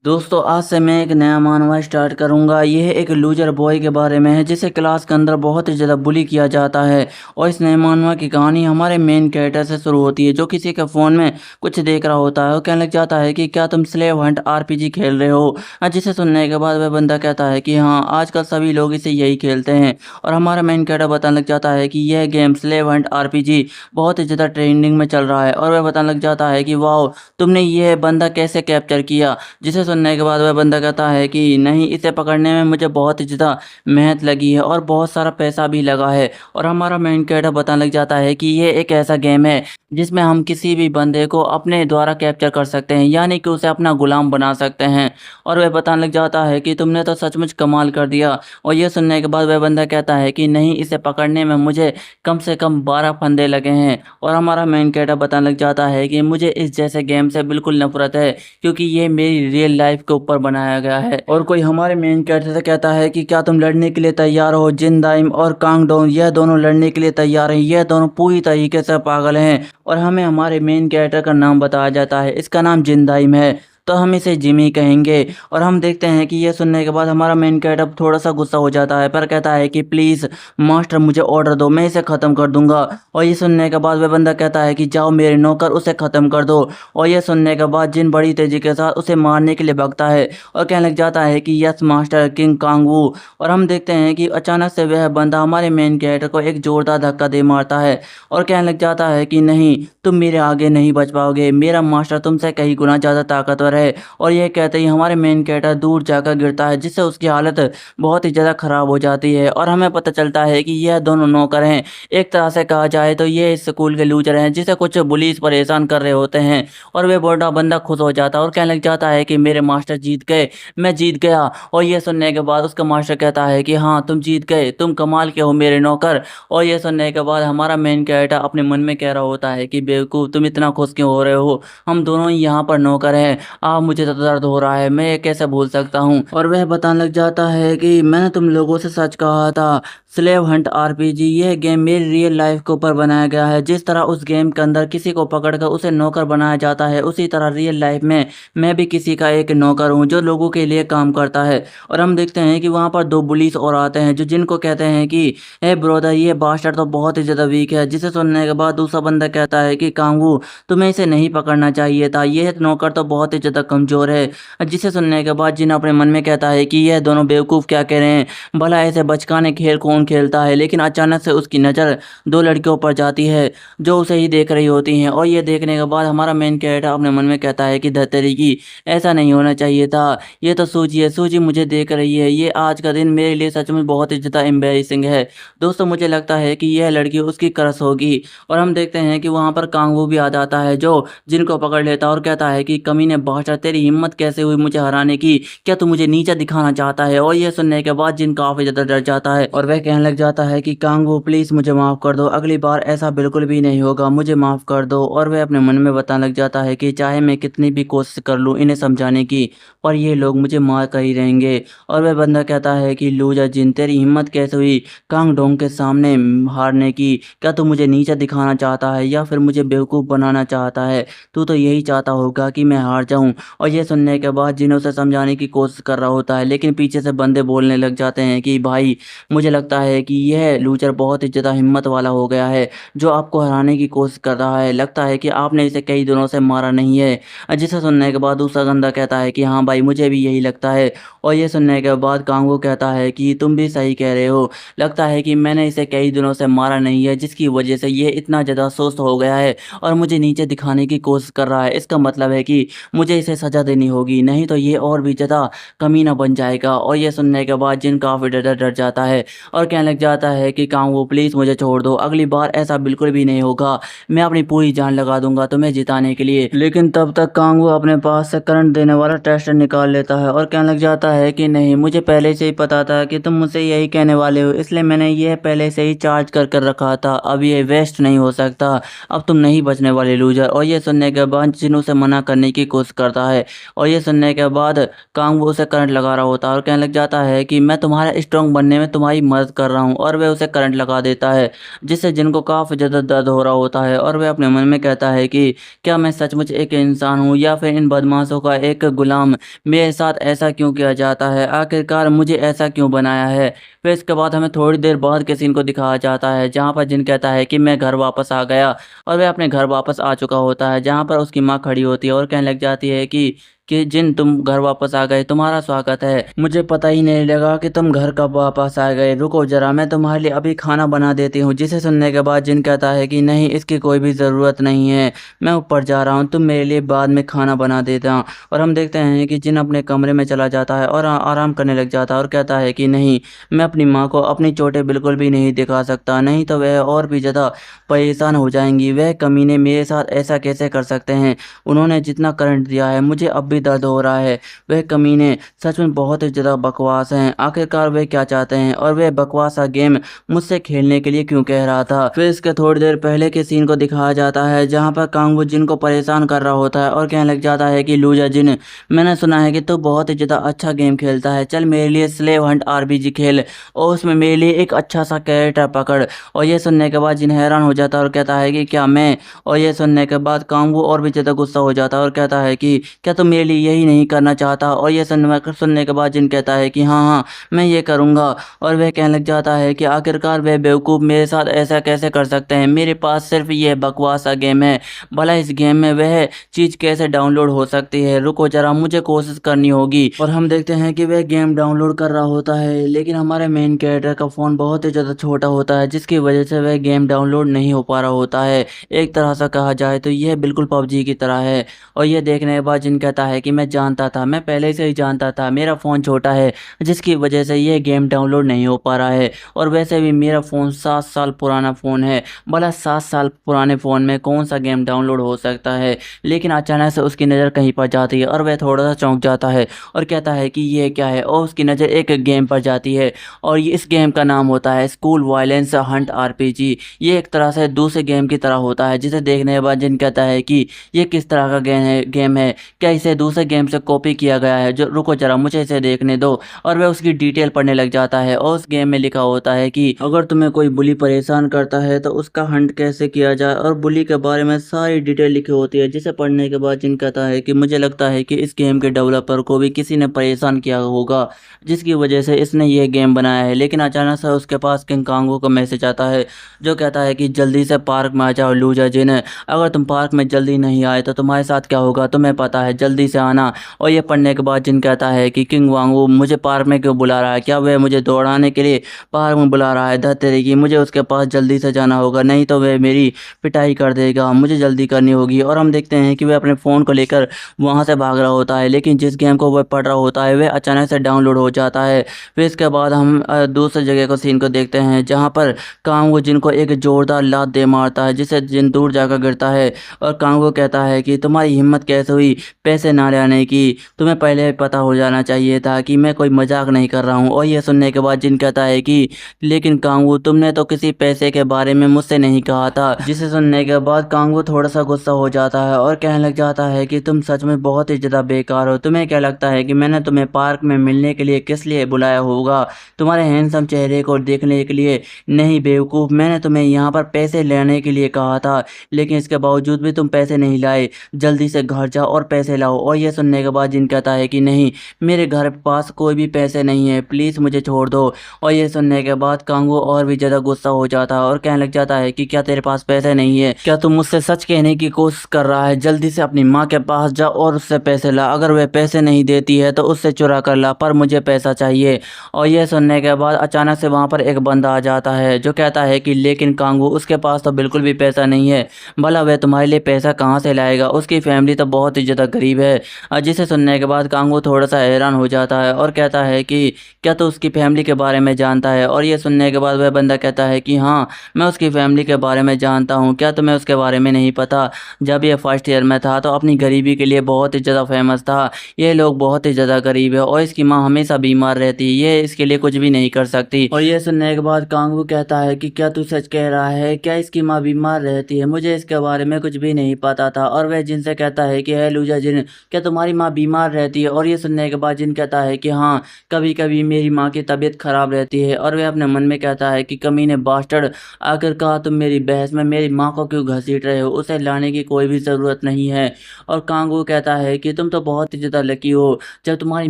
दोस्तों आज से मैं एक नया मानवा स्टार्ट करूंगा। यह एक लूजर बॉय के बारे में है जिसे क्लास के अंदर बहुत ही ज़्यादा बुली किया जाता है। और इस नए मानवा की कहानी हमारे मेन कैरेक्टर से शुरू होती है जो किसी के फ़ोन में कुछ देख रहा होता है और कहने लग जाता है कि क्या तुम स्लेव हंट आरपीजी खेल रहे हो। जिसे सुनने के बाद वह बंदा कहता है कि हाँ, आजकल सभी लोग इसे यही खेलते हैं। और हमारा मेन कैरेक्टर बताने लग जाता है कि यह गेम स्लेव हंट आरपीजी बहुत ही ज़्यादा ट्रेंडिंग में चल रहा है। और वह बताने लग जाता है कि वाह, तुमने यह बंदा कैसे कैप्चर किया। जिसे सुनने के बाद वह बंदा कहता है कि नहीं, इसे पकड़ने में मुझे बहुत ही ज़्यादा मेहनत लगी है और बहुत सारा पैसा भी लगा है। और हमारा मेन कैरेक्टर बताने लग जाता है कि ये एक ऐसा गेम है जिसमें हम किसी भी बंदे को अपने द्वारा कैप्चर कर सकते हैं, यानी कि उसे अपना गुलाम बना सकते हैं। और वह बताने लग जाता है कि तुमने तो सचमुच कमाल कर दिया। और यह सुनने के बाद वह बंदा कहता है कि नहीं, इसे पकड़ने में मुझे कम से कम 12 फंदे लगे हैं। और हमारा मेन कैरेक्टर बताने लग जाता है कि मुझे इस जैसे गेम से बिल्कुल नफरत है क्योंकि ये मेरी रियल लाइफ के ऊपर बनाया गया है। और कोई हमारे मेन कैरेक्टर से कहता है कि क्या तुम लड़ने के लिए तैयार हो। जिन दाइम और कांग डोंग यह दोनों लड़ने के लिए तैयार हैं। यह दोनों पूरी तरीके से पागल हैं। और हमें हमारे मेन कैरेक्टर का नाम बताया जाता है। इसका नाम जिन दाइम है, तो हम इसे जिमी कहेंगे। और हम देखते हैं कि यह सुनने के बाद हमारा मेन कैरेक्टर थोड़ा सा गुस्सा हो जाता है, पर कहता है कि प्लीज़ मास्टर मुझे ऑर्डर दो, मैं इसे ख़त्म कर दूंगा। और ये सुनने के बाद वह बंदा कहता है कि जाओ मेरे नौकर, उसे ख़त्म कर दो। और यह सुनने के बाद जिन बड़ी तेजी के साथ उसे मारने के लिए भागता है और कहने लग जाता है कि यस मास्टर किंग कांग वू। और हम देखते हैं कि अचानक से वह बंदा हमारे मेन कैरेक्टर को एक जोरदार धक्का दे मारता है और कहने लग जाता है कि नहीं, तुम मेरे आगे नहीं बच पाओगे, मेरा मास्टर तुमसे कई गुना ज़्यादा ताकतवर है। और ये कहते ही हमारे मेन कैरेक्टर दूर जाकर गिरता है जिससे उसकी हालत बहुत ही ज़्यादा ख़राब हो जाती है। और हमें पता चलता है कि यह दोनों नौकर हैं। एक तरह से कहा जाए तो ये इस स्कूल के लूजर हैं जिसे कुछ बुलीज परेशान कर रहे होते हैं। और वे बड़ा बंदा खुश हो जाता है और कहने लग जाता है कि मेरे मास्टर जीत गए, मैं जीत गया। और ये सुनने के बाद उसका मास्टर कहता है कि हाँ, तुम जीत गए, तुम कमाल के हो मेरे नौकर। और ये सुनने के बाद हमारा मेन कैरेक्टर अपने मन में कह रहा होता है कि बेवकूफ़, तुम इतना खुश क्यों हो रहे हो, हम दोनों ही यहाँ पर नौकर हैं। मुझे तो दर्द हो रहा है, मैं ये कैसे भूल सकता हूँ। और वह बताने लग जाता है कि मैंने तुम लोगों से सच कहा था। स्लेव हंट आरपीजी यह गेम मेरी रियल लाइफ के ऊपर बनाया गया है। जिस तरह उस गेम के अंदर किसी को पकड़कर उसे नौकर बनाया जाता है, उसी तरह रियल लाइफ में मैं भी किसी का एक नौकर हूँ जो लोगों के लिए काम करता है। और हम देखते हैं कि वहाँ पर दो पुलिस और आते हैं जो जिनको कहते हैं कि हे ब्रोदर, ये बास्टर्ड तो बहुत ही ज़्यादा वीक है। जिसे सुनने के बाद दूसरा बंदा कहता है कि कांगू, तुम्हें इसे नहीं पकड़ना चाहिए था, यह नौकर तो बहुत ही ज़्यादा कमज़ोर है। जिसे सुनने के बाद जिन अपने मन में कहता है कि यह दोनों बेवकूफ़ क्या कह रहे हैं, भला ऐसे बचकाने खेल कौन खेलता है। लेकिन अचानक से उसकी नज़र दो लड़कियों पर जाती है जो उसे ही देख रही होती हैं। और ये देखने के बाद हमारा मेन कैरेक्टर अपने मन में कहता है कि धत्तेरी की, ऐसा नहीं होना चाहिए था। ये तो सूजी है, सूजी मुझे देख रही है। ये आज का दिन मेरे लिए सचमुच बहुत ही ज़्यादा एम्बैरेसिंग है। दोस्तों मुझे लगता है कि यह लड़की उसकी क्रश होगी। और हम देखते हैं कि वहाँ पर कांगू भी आ जाता है जो जिनको पकड़ लेता है और कहता है कि कमीने बादशाह, तेरी हिम्मत कैसे हुई मुझे हराने की, क्या तू मुझे नीचा दिखाना चाहता है। और यह सुनने के बाद जिन काफ़ी ज़्यादा डर जाता है और वह कहने लग जाता है कि कांगू प्लीज़ मुझे माफ़ कर दो, अगली बार ऐसा बिल्कुल भी नहीं होगा, मुझे माफ़ कर दो। और वह अपने मन में बताने लग जाता है कि चाहे मैं कितनी भी कोशिश कर लूँ इन्हें समझाने की, पर ये लोग मुझे मार कर ही रहेंगे। और वह बंदा कहता है कि लूजर जिन, तेरी हिम्मत कैसे हुई कांग डोंग के सामने हारने की, क्या तू मुझे नीचा दिखाना चाहता है या फिर मुझे बेवकूफ़ बनाना चाहता है। तू तो यही चाहता होगा कि मैं हार जाऊं। और ये सुनने के बाद जिन उसे समझाने की कोशिश कर रहा होता है, लेकिन पीछे से बंदे बोलने लग जाते हैं कि भाई, मुझे लगता है कि यह लूजर बहुत ही ज़्यादा हिम्मत वाला हो गया है जो आपको हराने की कोशिश कर रहा है। लगता है कि आपने इसे कई दिनों से मारा नहीं है। जिसे सुनने के बाद दूसरा बंदा कहता है कि हाँ भाई, मुझे भी यही लगता है। और ये सुनने के बाद कांगो कहता है कि तुम भी सही कह रहे हो, लगता है कि मैंने इसे कई दिनों से मारा नहीं है जिसकी वजह से ये इतना ज़्यादा सुस्त हो गया है और मुझे नीचे दिखाने की कोशिश कर रहा है। इसका मतलब है कि मुझे इसे सज़ा देनी होगी, नहीं तो ये और भी ज़्यादा कमीना बन जाएगा। और ये सुनने के बाद जिन काफ़ी डर जाता है और कहने लग जाता है कि कांगो प्लीज़ मुझे छोड़ दो, अगली बार ऐसा बिल्कुल भी नहीं होगा, मैं अपनी पूरी जान लगा दूंगा तुम्हें जिताने के लिए। लेकिन तब तक कांगो अपने पास से करंट देने वाला टेस्टर निकाल लेता है और कहने लग जाता है कि नहीं, मुझे पहले से ही पता था कि तुम मुझसे यही कहने वाले हो, इसलिए मैंने यह पहले से ही चार्ज कर रखा था। अब ये वेस्ट नहीं हो सकता, अब तुम नहीं बचने वाले लूजर। और ये सुनने के बाद जिन उसे मना करने की कोशिश कर करता है। और ये सुनने के बाद कांगवू उसे करंट लगा रहा होता है और कहने लग जाता है कि मैं तुम्हारे स्ट्रांग बनने में तुम्हारी मदद कर रहा हूँ, और वह उसे करंट लगा देता है, जिससे जिन को काफ़ी ज़्यादा दर्द हो रहा होता है। और वह अपने मन में कहता है कि क्या मैं सचमुच एक इंसान हूँ या फिर इन बदमाशों का एक गुलाम? मेरे साथ ऐसा क्यों किया जाता है? आखिरकार मुझे ऐसा क्यों बनाया है? फिर इसके बाद हमें थोड़ी देर बाद के सीन को दिखाया जाता है, जहाँ पर जिन कहता है कि मैं घर वापस आ गया, और वह अपने घर वापस आ चुका होता है, जहाँ पर उसकी माँ खड़ी होती है और कहने लग जाती है कि जिन तुम घर वापस आ गए, तुम्हारा स्वागत है। मुझे पता ही नहीं लगा कि तुम घर कब वापस आ गए। रुको जरा, मैं तुम्हारे लिए अभी खाना बना देती हूँ। जिसे सुनने के बाद जिन कहता है कि नहीं, इसकी कोई भी ज़रूरत नहीं है, मैं ऊपर जा रहा हूँ, तुम मेरे लिए बाद में खाना बना देता। और हम देखते हैं कि जिन अपने कमरे में चला जाता है और आराम करने लग जाता है और कहता है कि नहीं, मैं अपनी माँ को अपनी चोटें बिल्कुल भी नहीं दिखा सकता, नहीं तो वह और भी ज़्यादा परेशान हो जाएंगी। वह कमीने मेरे साथ ऐसा कैसे कर सकते हैं? उन्होंने जितना करंट दिया है, मुझे अब भी दर्द हो रहा है। वह कमीने सच में बहुत ही ज़्यादा बकवास हैं। आखिरकार वे क्या चाहते हैं, और वह बकवास सा गेम मुझसे खेलने के लिए क्यों कह रहा था? फिर इसके थोड़ी देर पहले के सीन को दिखाया जाता है, जहाँ पर कांगवू जिन को परेशान कर रहा होता है और कहने लग जाता है कि लूजा जिन, मैंने सुना है कि तू बहुत ही ज़्यादा अच्छा गेम खेलता है, चल मेरे लिए स्लेव हंट आरपीजी खेल, और उसमें मेरे लिए एक अच्छा सा कैरेक्टर पकड़। और ये सुनने के बाद जिन हैरान हो जाता है और कहता है कि क्या मैं? और ये सुनने के बाद कांगवू और भी ज़्यादा गुस्सा हो जाता है और कहता है कि क्या तुम मेरे लिए यही नहीं करना चाहता? और ये सुनने के बाद जिन कहता है कि हाँ हाँ, मैं ये करूँगा। और वह कहने लग जाता है कि आखिरकार वह बेवकूफ़ मेरे साथ ऐसा कैसे कर सकते हैं? मेरे पास सिर्फ ये बकवास सा गेम है, भला इस गेम में वह चीज़ कैसे डाउनलोड हो सकती है? रुको जरा, मुझे कोशिश करनी होगी। और हम देखते हैं कि वह गेम डाउनलोड कर रहा होता है, लेकिन हमारे मेन कैरेक्टर का फ़ोन बहुत ही ज़्यादा छोटा होता है, जिसकी वजह से वह गेम डाउनलोड नहीं हो पा रहा होता है। एक तरह से कहा जाए तो यह बिल्कुल पबजी की तरह है। और ये देखने के बाद जिन कहता है कि मैं जानता था, मैं पहले से ही जानता था, मेरा फ़ोन छोटा है, जिसकी वजह से ये गेम डाउनलोड नहीं हो पा रहा है। और वैसे भी मेरा फ़ोन 7 साल पुराना फ़ोन है, भला 7 साल पुराने फ़ोन में कौन सा गेम डाउनलोड हो सकता है? लेकिन अचानक से उसकी नज़र कहीं पर जाती है और वह थोड़ा सा चौंक जाता है और कहता है कि ये क्या है? और उसकी नज़र एक गेम पर जाती है, और इस गेम का नाम होता है स्कूल वायलेंस हंट आरपीजी। ये एक तरह से दूसरे गेम की तरह होता है, जिसे देखने के बाद जिन कहता है कि ये किस तरह का गेम है, क्या इसे दूसरे गेम से कॉपी किया गया है? जो रुको जरा, मुझे इसे देखने दो। और वह उसकी डिटेल पढ़ने लग जाता है, और उस गेम में लिखा होता है कि अगर तुम्हें कोई बुली परेशान करता है तो उसका हंट कैसे किया जाए, और बुली के बारे में सारी डिटेल लिखी होती है। जिसे पढ़ने के बाद जिन कहता है कि मुझे लगता है कि इस गेम के डेवलपर को भी किसी ने परेशान किया होगा, जिसकी वजह से इसने ये गेम बनाया है। लेकिन अचानक से उसके पास किंग कांगो का मैसेज आता है, जो कहता है कि जल्दी से पार्क में आ जाओ लूजा जिन, अगर तुम पार्क में जल्दी नहीं आए तो तुम्हारे साथ क्या होगा तुम्हें पता है, जल्दी से आना। और ये पढ़ने के बाद जिन कहता है कि किंग वांगू मुझे पार्क में क्यों बुला रहा है? क्या वह मुझे दौड़ाने के लिए पार्क में बुला रहा है? धत तेरी, मुझे उसके पास जल्दी से जाना होगा, नहीं तो वह मेरी पिटाई कर देगा, मुझे जल्दी करनी होगी। और हम देखते हैं कि वह अपने फ़ोन को लेकर वहाँ से भाग रहा होता है, लेकिन जिस गेम को वह पढ़ रहा होता है वह अचानक से डाउनलोड हो जाता है। फिर इसके बाद हम दूसरी जगह को सीन को देखते हैं, जहाँ पर कांगो जिन को एक जोरदार लात दे मारता है, जिससे जिन दूर जाकर गिरता है। और कांगो कहता है कि तुम्हारी हिम्मत कैसे हुई पैसे ना लाने की? तुम्हें पहले पता हो जाना चाहिए था कि मैं कोई मजाक नहीं कर रहा हूँ। और ये सुनने के बाद जिन कहता है कि लेकिन कांगो, तुमने तो किसी पैसे के बारे में मुझसे नहीं कहा था। जिसे सुनने के बाद कांगो थोड़ा सा गुस्सा हो जाता है और कहने लग जाता है कि तुम सच में बहुत ही ज़्यादा बेकार हो। तुम्हें क्या लगता है कि मैंने तुम्हें पार्क में मिलने के लिए किस लिए बुलाया होगा? तुम्हारे हैंडसम चेहरे को देखने के लिए नहीं बेवकूफ़, मैंने तुम्हें यहाँ पर पैसे लेने के लिए कहा था, लेकिन इसके बावजूद भी तुम पैसे नहीं लाए। जल्दी से घर जाओ और पैसे लाओ। और ये सुनने के बाद जिन कहता है कि नहीं, मेरे घर पास कोई भी पैसे नहीं है, प्लीज़ मुझे छोड़ दो। और ये सुनने के बाद कांगो और भी ज़्यादा गुस्सा हो जाता है और कहने लग जाता है कि क्या तेरे पास पैसे नहीं है? क्या तुम मुझसे सच कहने की कोशिश कर रहा है? जल्दी से अपनी माँ के पास जा और उससे पैसे ला, अगर वह पैसे नहीं देती है तो उससे चुरा कर ला, पर मुझे पैसा चाहिए। और यह सुनने के बाद अचानक से वहाँ पर एक बंदा आ जाता है, जो कहता है कि लेकिन कांगो, उसके पास तो बिल्कुल भी पैसा नहीं है, भला वह तुम्हारे लिए पैसा कहाँ से लाएगा? उसकी फैमिली तो बहुत ही ज़्यादा गरीब है। जिसे सुनने के बाद कांगो थोड़ा सा हैरान हो जाता है और कहता है कि क्या तू उसकी फैमिली के बारे में जानता है? और ये सुनने के बाद वह बंदा कहता है कि हाँ, मैं उसकी फैमिली के बारे में जानता हूँ। क्या तुम्हें उसके बारे में नहीं पता? जब ये फर्स्ट ईयर में था तो अपनी गरीबी के लिए बहुत ही ज़्यादा फेमस था। ये लोग बहुत ही ज़्यादा गरीब है और इसकी माँ हमेशा बीमार रहती है, ये इसके लिए कुछ भी नहीं कर सकती। और ये सुनने के बाद कांगो कहता है कि क्या तू सच कह रहा है? क्या इसकी माँ बीमार रहती है? मुझे इसके बारे में कुछ भी नहीं पता था। और वह जिनसे कहता है कि है लूजा जिन, क्या तुम्हारी माँ बीमार रहती है? और ये सुनने के बाद जिन कहता है कि हाँ, कभी-कभी मेरी माँ की तबीयत खराब रहती है। और वह अपने मन में कहता है कि कमीने बास्टर्ड, आखिरकार तुम मेरी बहस में मेरी माँ को क्यों घसीट रहे हो? उसे लाने की कोई भी ज़रूरत नहीं है। और कांगू कहता है कि तुम तो बहुत ही ज़्यादा लकी हो, जब तुम्हारी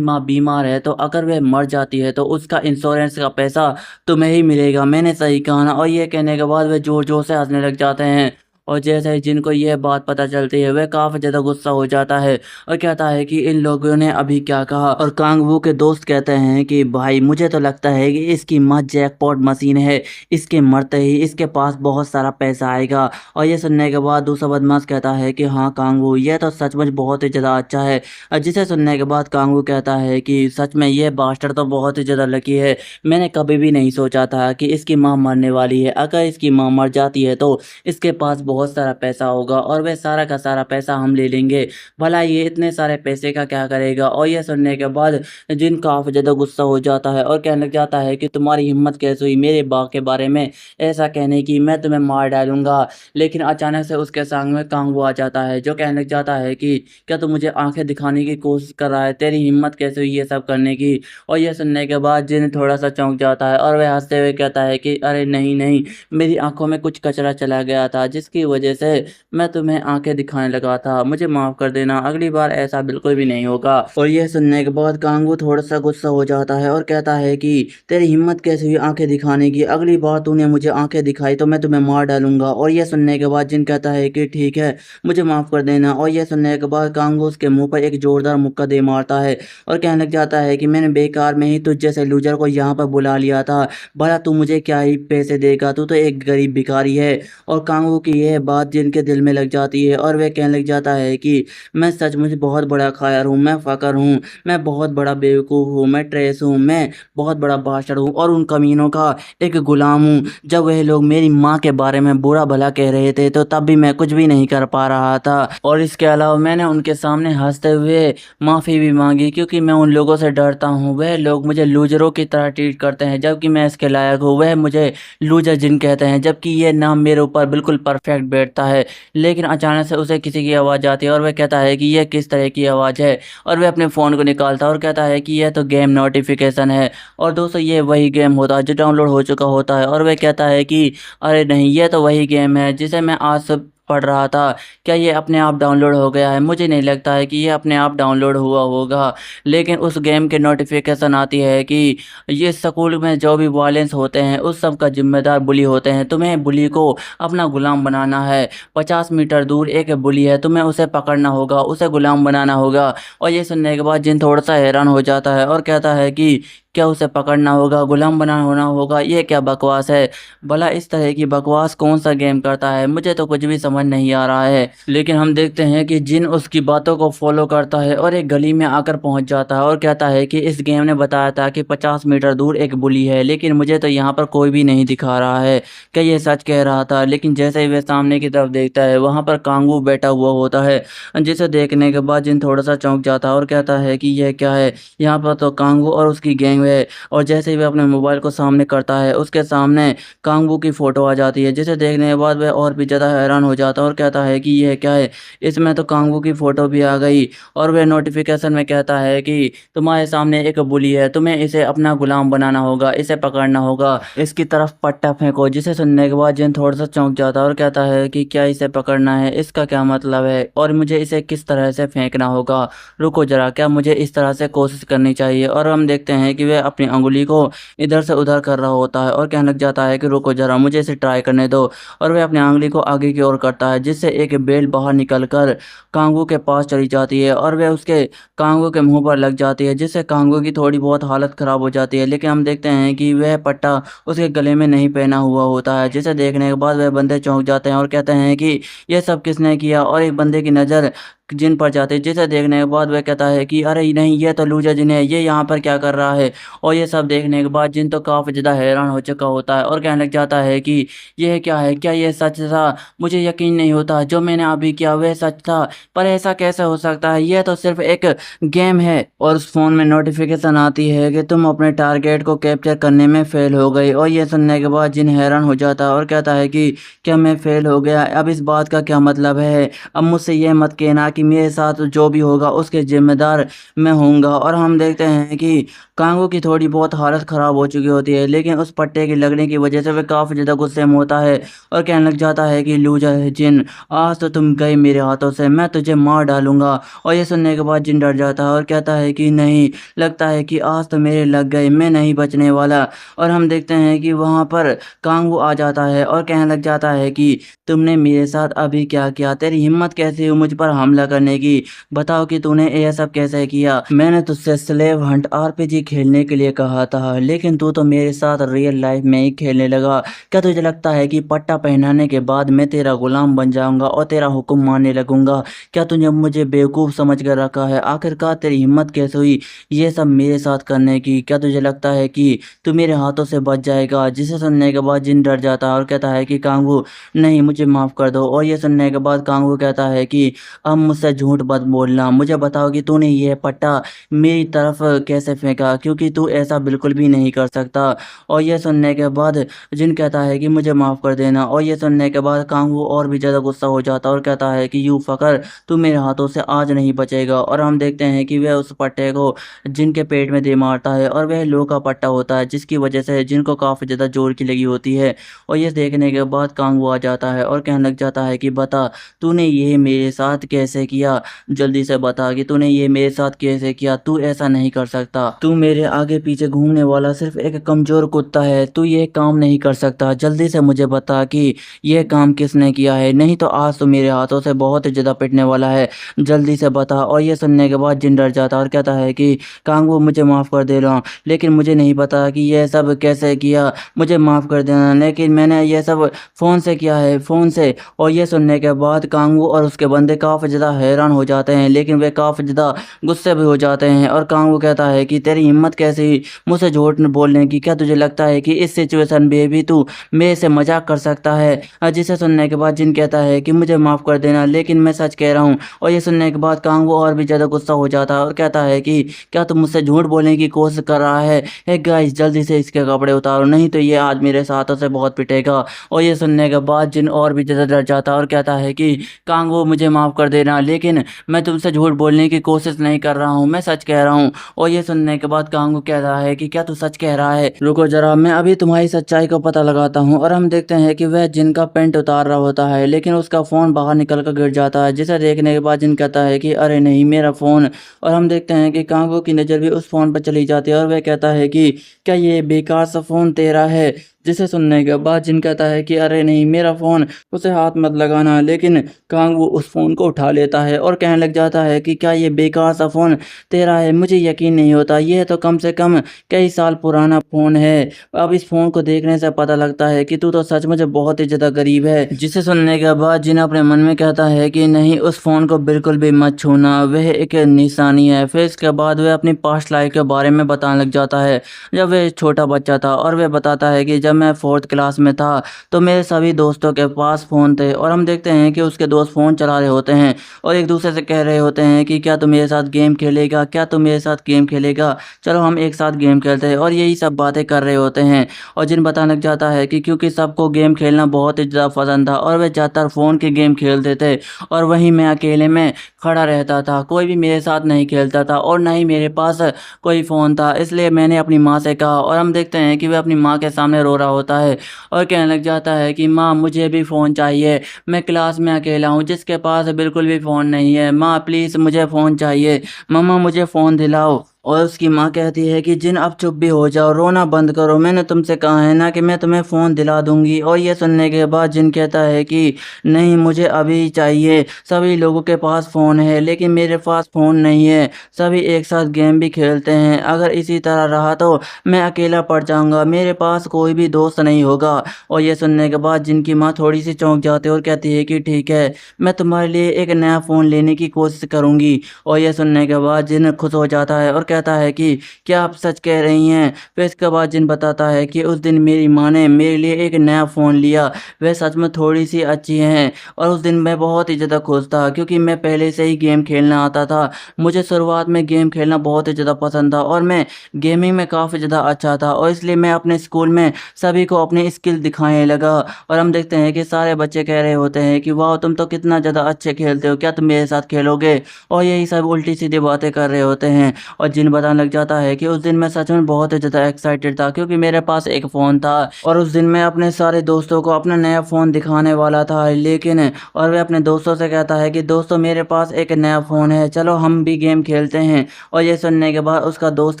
माँ बीमार है तो अगर वह मर जाती है तो उसका इंश्योरेंस का पैसा तुम्हें ही मिलेगा। मैंने सही कहा ना? और ये कहने के बाद वे ज़ोर-ज़ोर से हँसने लग जाते हैं। और जैसे ही जिनको यह बात पता चलती है, वह काफ़ी ज़्यादा गुस्सा हो जाता है और कहता है कि इन लोगों ने अभी क्या कहा? और कांग-वू के दोस्त कहते हैं कि भाई, मुझे तो लगता है कि इसकी माँ जैकपॉट मशीन है। इसके मरते ही इसके पास बहुत सारा पैसा आएगा। और ये सुनने के बाद दूसरा बदमाश कहता है कि हाँ कांग-वू, ये तो सचमुच बहुत ही ज़्यादा अच्छा है। जिसे सुनने के बाद कांग-वू कहता है कि सच में ये बास्टर्ड तो बहुत ही ज़्यादा लकी है। मैंने कभी भी नहीं सोचा था कि इसकी माँ मरने वाली है। अगर इसकी माँ मर जाती है तो इसके पास बहुत सारा पैसा होगा और वह सारा का सारा पैसा हम ले लेंगे। भला ये इतने सारे पैसे का क्या करेगा? और ये सुनने के बाद जिन काफ़ी ज़्यादा गुस्सा हो जाता है और कहने लग जाता है कि तुम्हारी हिम्मत कैसे हुई मेरे बाप के बारे में ऐसा कहने की? मैं तुम्हें मार डालूँगा। लेकिन अचानक से उसके सामने कांगो आ जाता है, जो कहने लग जाता है कि क्या तू मुझे आँखें दिखाने की कोशिश कर रहा है? तेरी हिम्मत कैसे हुई ये सब करने की? और ये सुनने के बाद जिन थोड़ा-सा चौंक जाता है और वह हँसते हुए कहता है कि अरे नहीं, नहीं, मेरी आँखों में कुछ कचरा चला गया था, जिसकी वजह से मैं तुम्हें आँखें दिखाने लगा था। मुझे माफ़ कर देना, अगली बार ऐसा बिल्कुल भी नहीं होगा। और यह सुनने के बाद कांगू थोड़ा-सा गुस्सा हो जाता है और कहता है कि तेरी हिम्मत कैसे हुई आँखें दिखाने की? अगली बार तूने मुझे आँखें दिखाई तो मैं तुम्हें मार डालूँगा। और यह सुनने के बाद जिन कहता है कि ठीक है, मुझे माफ़ कर देना। और यह सुनने के बाद कांगू उसके मुँह पर एक ज़ोरदार मुक्का दे मारता है और कहने लग जाता है कि मैंने बेकार में ही तुझ जैसे लूज़र को यहाँ पर बुला लिया था। भला तू मुझे क्या ही पैसे देगा? तू तो एक गरीब भिखारी है। और कांगू की यह बात जिनके दिल में लग जाती है और वह कहने लग जाता है कि मैं सचमुच बहुत बड़ा कायर हूँ, मैं फ़क़र हूँ, मैं बहुत बड़ा बेवकूफ़ हूँ, मैं ट्रेस हूँ, मैं बहुत बड़ा बास्टर्ड हूँ और उन कमीनों का एक गुलाम हूँ। जब वह लोग मेरी माँ के बारे में बुरा-भला कह रहे थे तो तब भी मैं कुछ भी नहीं कर पा रहा था। और इसके अलावा मैंने उनके सामने हँसते हुए माफ़ी भी माँगी, क्योंकि मैं उन लोगों से डरता हूँ। वह लोग मुझे लूज़रों की तरह ट्रीट करते हैं, जबकि मैं इसके लायक हूँ। वह मुझे लूज़र जिन कहते हैं, जबकि ये नाम मेरे ऊपर बिल्कुल परफेक्ट बैठता है। लेकिन अचानक से उसे किसी की आवाज़ आती है और वह कहता है कि यह किस तरह की आवाज़ है? और वह अपने फ़ोन को निकालता है और कहता है कि यह तो गेम नोटिफ़िकेशन है। और दोस्तों, ये वही गेम होता है जो डाउनलोड हो चुका होता है। और वह कहता है कि अरे नहीं, ये तो वही गेम है जिसे मैं आज से पढ़ रहा था। क्या ये अपने आप डाउनलोड हो गया है? मुझे नहीं लगता है कि ये अपने आप डाउनलोड हुआ होगा। लेकिन उस गेम की नोटिफ़िकेशन आती है कि ये स्कूल में जो भी वायलेंस होते हैं उस सब का ज़िम्मेदार बुली होते हैं। तुम्हें बुली को अपना गुलाम बनाना है। 50 मीटर दूर एक बुली है, तुम्हें उसे पकड़ना होगा, उसे गुलाम बनाना होगा। और ये सुनने के बाद जिन थोड़ा-सा हैरान हो जाता है और कहता है कि क्या उसे पकड़ना होगा, गुलाम बना होना होगा? ये क्या बकवास है? भला इस तरह की बकवास कौन-सा गेम करता है? मुझे तो कुछ भी समझ नहीं आ रहा है। लेकिन हम देखते हैं कि जिन उसकी बातों को फ़ॉलो करता है और एक गली में आकर पहुँच जाता है और कहता है कि इस गेम ने बताया था कि 50 मीटर दूर एक बुली है, लेकिन मुझे तो यहाँ पर कोई भी नहीं दिखा रहा है। क्या ये सच कह रहा था? लेकिन जैसे ही वह सामने की तरफ देखता है, वहाँ पर कांगू बैठा हुआ होता है, जिसे देखने के बाद जिन थोड़ा-सा चौंक जाता है और कहता है कि यह क्या है? यहाँ पर तो कांगू और उसकी गैंग है। और जैसे ही वह अपने मोबाइल को सामने करता है, उसके सामने कांगू की फ़ोटो आ जाती है, जिसे देखने के बाद वह और भी ज़्यादा हैरान हो जाता है और कहता है कि यह क्या है? इसमें तो कांगू की फ़ोटो भी आ गई। और वह नोटिफ़िकेशन में कहता है कि तुम्हारे सामने एक बुली है, तुम्हें इसे अपना गुलाम बनाना होगा, इसे पकड़ना होगा, इसकी तरफ पट्टा फेंको। जिसे सुनने के बाद जिन थोड़ा-सा चौंक जाता है और कहता है कि क्या इसे पकड़ना है? इसका क्या मतलब है? और मुझे इसे किस तरह से फेंकना होगा? रुको ज़रा, क्या मुझे इस तरह से कोशिश करनी चाहिए? और हम देखते हैं कि वह अपनी अंगुली को इधर से उधर कर रहा होता है और कहने लग जाता है कि रुको ज़रा, मुझे इसे ट्राई करने दो। और वह अपनी अंगुली को आगे की ओर करता है, जिससे एक बेल बाहर निकलकर कांगू के पास चली जाती है और वह उसके कांगू के मुँह पर लग जाती है, जिससे कांगू की थोड़ी बहुत हालत ख़राब हो जाती है। लेकिन हम देखते हैं कि वह पट्टा उसके गले में नहीं पहना हुआ होता है, जिसे देखने के बाद वह बंदे चौंक जाते हैं और कहते हैं कि ये सब किसने किया? और एक बंदे की नज़र जिन पर जाती है, जिसे देखने के बाद वह कहता है कि अरे नहीं, ये तो लूज़र जिन है, ये यहाँ पर क्या कर रहा है? और ये सब देखने के बाद जिन तो काफ़ी ज़्यादा हैरान हो चुका होता है और कहने लग जाता है कि यह क्या है? क्या ये सच था? मुझे यकीन नहीं होता, जो मैंने अभी किया वह सच था। पर ऐसा कैसे हो सकता है? यह तो सिर्फ़ एक गेम है। और उस फ़ोन में नोटिफ़िकेशन आती है कि तुम अपने टारगेट को कैप्चर करने में फ़ेल हो गए। और ये सुनने के बाद जिन हैरान हो जाता है और कहता है कि क्या मैं फ़ेल हो गया? अब इस बात का क्या मतलब है? अब मुझसे यह मत कहना कि मेरे साथ जो भी होगा उसके ज़िम्मेदार मैं होऊँगा। और हम देखते हैं कि कांगो की थोड़ी बहुत हालत ख़राब हो चुकी होती है, लेकिन उस पट्टे के लगने की वजह से वह काफ़ी ज़्यादा गुस्से में होता है और कहने लग जाता है कि लूज़र जिन, आज तो तुम गई मेरे हाथों से, मैं तुझे मार डालूँगा। और ये सुनने के बाद जिन डर जाता है और कहता है कि नहीं, लगता है कि आज तो मेरे लग गए, मैं नहीं बचने वाला। और हम देखते हैं कि वहाँ पर कांगो आ जाता है और कहने लग जाता है कि तुमने मेरे साथ अभी क्या किया? तेरी हिम्मत कैसे हुई मुझ पर हमला करने की? बताओ कि तूने ये सब कैसे किया? मैंने तुझसे स्लेव हंट आरपीजी खेलने के लिए कहा था, लेकिन तू तो मेरे साथ रियल लाइफ में ही खेलने लगा। क्या तुझे लगता है कि पट्टा पहनाने के बाद मैं तेरा गुलाम बन जाऊंगा और तेरा हुक्म मानने लगूंगा? क्या तूने मुझे बेवकूफ़ समझ कर रखा है? आखिरकार तेरी हिम्मत कैसे हुई ये सब मेरे साथ करने की? क्या तुझे लगता है कि तू मेरे हाथों से बच जाएगा? जिसे सुनने के बाद जिन डर जाता है और कहता है कि कांगू, नहीं, मुझे माफ़ कर दो। और ये सुनने के बाद कांगू कहता है कि अब मुझसे झूठ मत बोलना, मुझे बताओ कि तूने ये पट्टा मेरी तरफ कैसे फेंका, क्योंकि तू ऐसा बिल्कुल भी नहीं कर सकता। और ये सुनने के बाद जिन कहता है कि मुझे माफ़ कर देना। और ये सुनने के बाद कांगू और भी ज़्यादा गुस्सा हो जाता है और कहता है कि यू फ़कर, तू मेरे हाथों से आज नहीं बचेगा। और हम देखते हैं कि वह उस पट्टे को जिन के पेट में दे मारता है और वह लोहे का पट्टा होता है, जिसकी वजह से जिन को काफ़ी ज़्यादा जोर की लगी होती है। और ये देखने के बाद कांगू आ जाता है और कहने लग जाता है कि बता, तूने ये मेरे साथ कैसे किया? जल्दी से बता कि तूने ये मेरे साथ कैसे किया? तू ऐसा नहीं कर सकता। तू मेरे आगे पीछे घूमने वाला सिर्फ एक कमज़ोर कुत्ता है। तू ये काम नहीं कर सकता। जल्दी से मुझे बता कि ये काम किसने किया है? नहीं तो आज तो मेरे हाथों से बहुत ही ज़्यादा पिटने वाला है। जल्दी से बता। और ये सुनने के बाद जिन डर जाता है और कहता है कि कांगू, मुझे माफ़ कर देना, लेकिन मुझे नहीं पता कि यह सब कैसे किया। मुझे माफ़ कर देना, लेकिन मैंने ये सब फ़ोन से किया है, फ़ोन से। और ये सुनने के बाद कांगू और उसके बंदे काफ़ी ज़्यादा हैरान हो जाते हैं, लेकिन वे काफ़ी ज़्यादा गुस्से भी हो जाते हैं। और कांगू कहता है कि तेरी हिम्मत कैसे हुई मुझसे झूठ बोलने की? क्या तुझे लगता है कि इस सिचुएशन में भी तू मेरे से मजाक कर सकता है? जिसे सुनने के बाद जिन कहता है कि मुझे माफ़ कर देना, लेकिन मैं सच कह रहा हूँ। और ये सुनने के बाद कांगू और भी ज़्यादा गुस्सा हो जाता है और कहता है कि क्या तू मुझसे झूठ बोलने की कोशिश कर रहा है? हे गाइस, जल्दी से इसके कपड़े उतारो, नहीं तो ये आज मेरे हाथों से बहुत पिटेगा। और ये सुनने के बाद जिन और भी ज़्यादा डर जाता है और कहता है कि कांगू, मुझे माफ़ कर देना, लेकिन मैं तुमसे झूठ बोलने की कोशिश नहीं कर रहा हूँ, मैं सच कह रहा हूँ। और ये सुनने के बाद कांगू कह रहा है कि क्या तू सच कह रहा है? रुको जरा, मैं अभी तुम्हारी सच्चाई को पता लगाता हूँ। और हम देखते हैं कि वह जिन का पेंट उतार रहा होता है, लेकिन उसका फ़ोन बाहर निकल कर गिर जाता है, जिसे देखने के बाद जिन कहता है कि अरे नहीं, मेरा फ़ोन। और हम देखते हैं कि कांगू की नज़र भी उस फ़ोन पर चली जाती है और वह कहता है कि क्या ये बेकार सा फ़ोन तेरा है? जिसे सुनने के बाद जिन कहता है कि अरे नहीं, मेरा फ़ोन, उसे हाथ मत लगाना। लेकिन कांगू उस फ़ोन को उठा लेता है और कहने लग जाता है कि क्या ये बेकार सा फ़ोन तेरा है? मुझे यकीन नहीं होता, ये तो कम से कम कई साल पुराना फ़ोन है। अब इस फ़ोन को देखने से पता लगता है कि तू तो सचमुच बहुत ही ज़्यादा गरीब है। जिसे सुनने के बाद जिन अपने मन में कहता है कि नहीं, उस फ़ोन को बिल्कुल भी मत छूना, वह एक निशानी है। फिर इसके बाद वह अपनी पास्ट लाइफ के बारे में बताने लग जाता है, जब वह छोटा बच्चा था। और वह बताता है कि जब मैं 4th क्लास में था तो मेरे सभी दोस्तों के पास फ़ोन थे। और हम देखते हैं कि उसके दोस्त फ़ोन चला रहे होते हैं और एक दूसरे से कह रहे होते हैं कि क्या तू मेरे साथ गेम खेलेगा? क्या तू मेरे साथ गेम खेलेगा? चलो हम एक साथ गेम खेलते हैं। और यही सब बातें कर रहे होते हैं। और जिन बताने लग जाता है कि क्योंकि सबको गेम खेलना बहुत ही ज़्यादा पसंद था और वे ज़्यादातर फ़ोन के गेम खेलते थे, और वहीं मैं अकेले में खड़ा रहता था, कोई भी मेरे साथ नहीं खेलता था और ना ही मेरे पास कोई फ़ोन था। इसलिए मैंने अपनी माँ से कहा। और हम देखते हैं कि वह अपनी माँ के सामने रो रहा होता है और कहने लग जाता है कि माँ, मुझे भी फ़ोन चाहिए, मैं क्लास में अकेला हूँ जिसके पास बिल्कुल भी फ़ोन नहीं है। माँ प्लीज़, मुझे फ़ोन चाहिए, मम्मा मुझे फ़ोन दिलाओ। और उसकी माँ कहती है कि जिन अब चुप भी हो जाओ, रोना बंद करो, मैंने तुमसे कहा है ना कि मैं तुम्हें फ़ोन दिला दूंगी। और ये सुनने के बाद जिन कहता है कि नहीं, मुझे अभी चाहिए, सभी लोगों के पास फ़ोन है लेकिन मेरे पास फ़ोन नहीं है, सभी एक साथ गेम भी खेलते हैं, अगर इसी तरह रहा तो मैं अकेला पड़ जाऊंगा, मेरे पास कोई भी दोस्त नहीं होगा। और ये सुनने के बाद जिनकी माँ थोड़ी सी चौंक जाती है और कहती है कि ठीक है, मैं तुम्हारे लिए एक नया फ़ोन लेने की कोशिश करूँगी। और ये सुनने के बाद जिन खुश हो जाता है और कहता है कि क्या आप सच कह रही हैं? फिर इसके बाद जिन बताता है कि उस दिन मेरी माँ ने मेरे लिए एक नया फ़ोन लिया, वह सच में थोड़ी-सी अच्छी हैं और उस दिन मैं बहुत ही ज़्यादा खुश था क्योंकि मैं पहले से ही गेम खेलना आता था। मुझे शुरुआत में गेम खेलना बहुत ही ज़्यादा पसंद था और मैं गेमिंग में काफ़ी ज़्यादा अच्छा था और इसलिए मैं अपने स्कूल में सभी को अपनी स्किल दिखाने लगा और हम देखते हैं कि सारे बच्चे कह रहे होते हैं कि वाह! तुम तो कितना ज़्यादा अच्छे खेलते हो, क्या तुम मेरे साथ खेलोगे? और यही सब उल्टी-सीधी बातें कर रहे होते हैं और जिन बताने लग जाता है कि उस दिन मैं सच में बहुत ही ज़्यादा एक्साइटेड था क्योंकि मेरे पास एक फ़ोन था और उस दिन मैं अपने सारे दोस्तों को अपना नया फ़ोन दिखाने वाला था लेकिन और वह अपने दोस्तों से कहता है कि दोस्तों मेरे पास एक नया फ़ोन है, चलो हम भी गेम खेलते हैं। और ये सुनने के बाद उसका दोस्त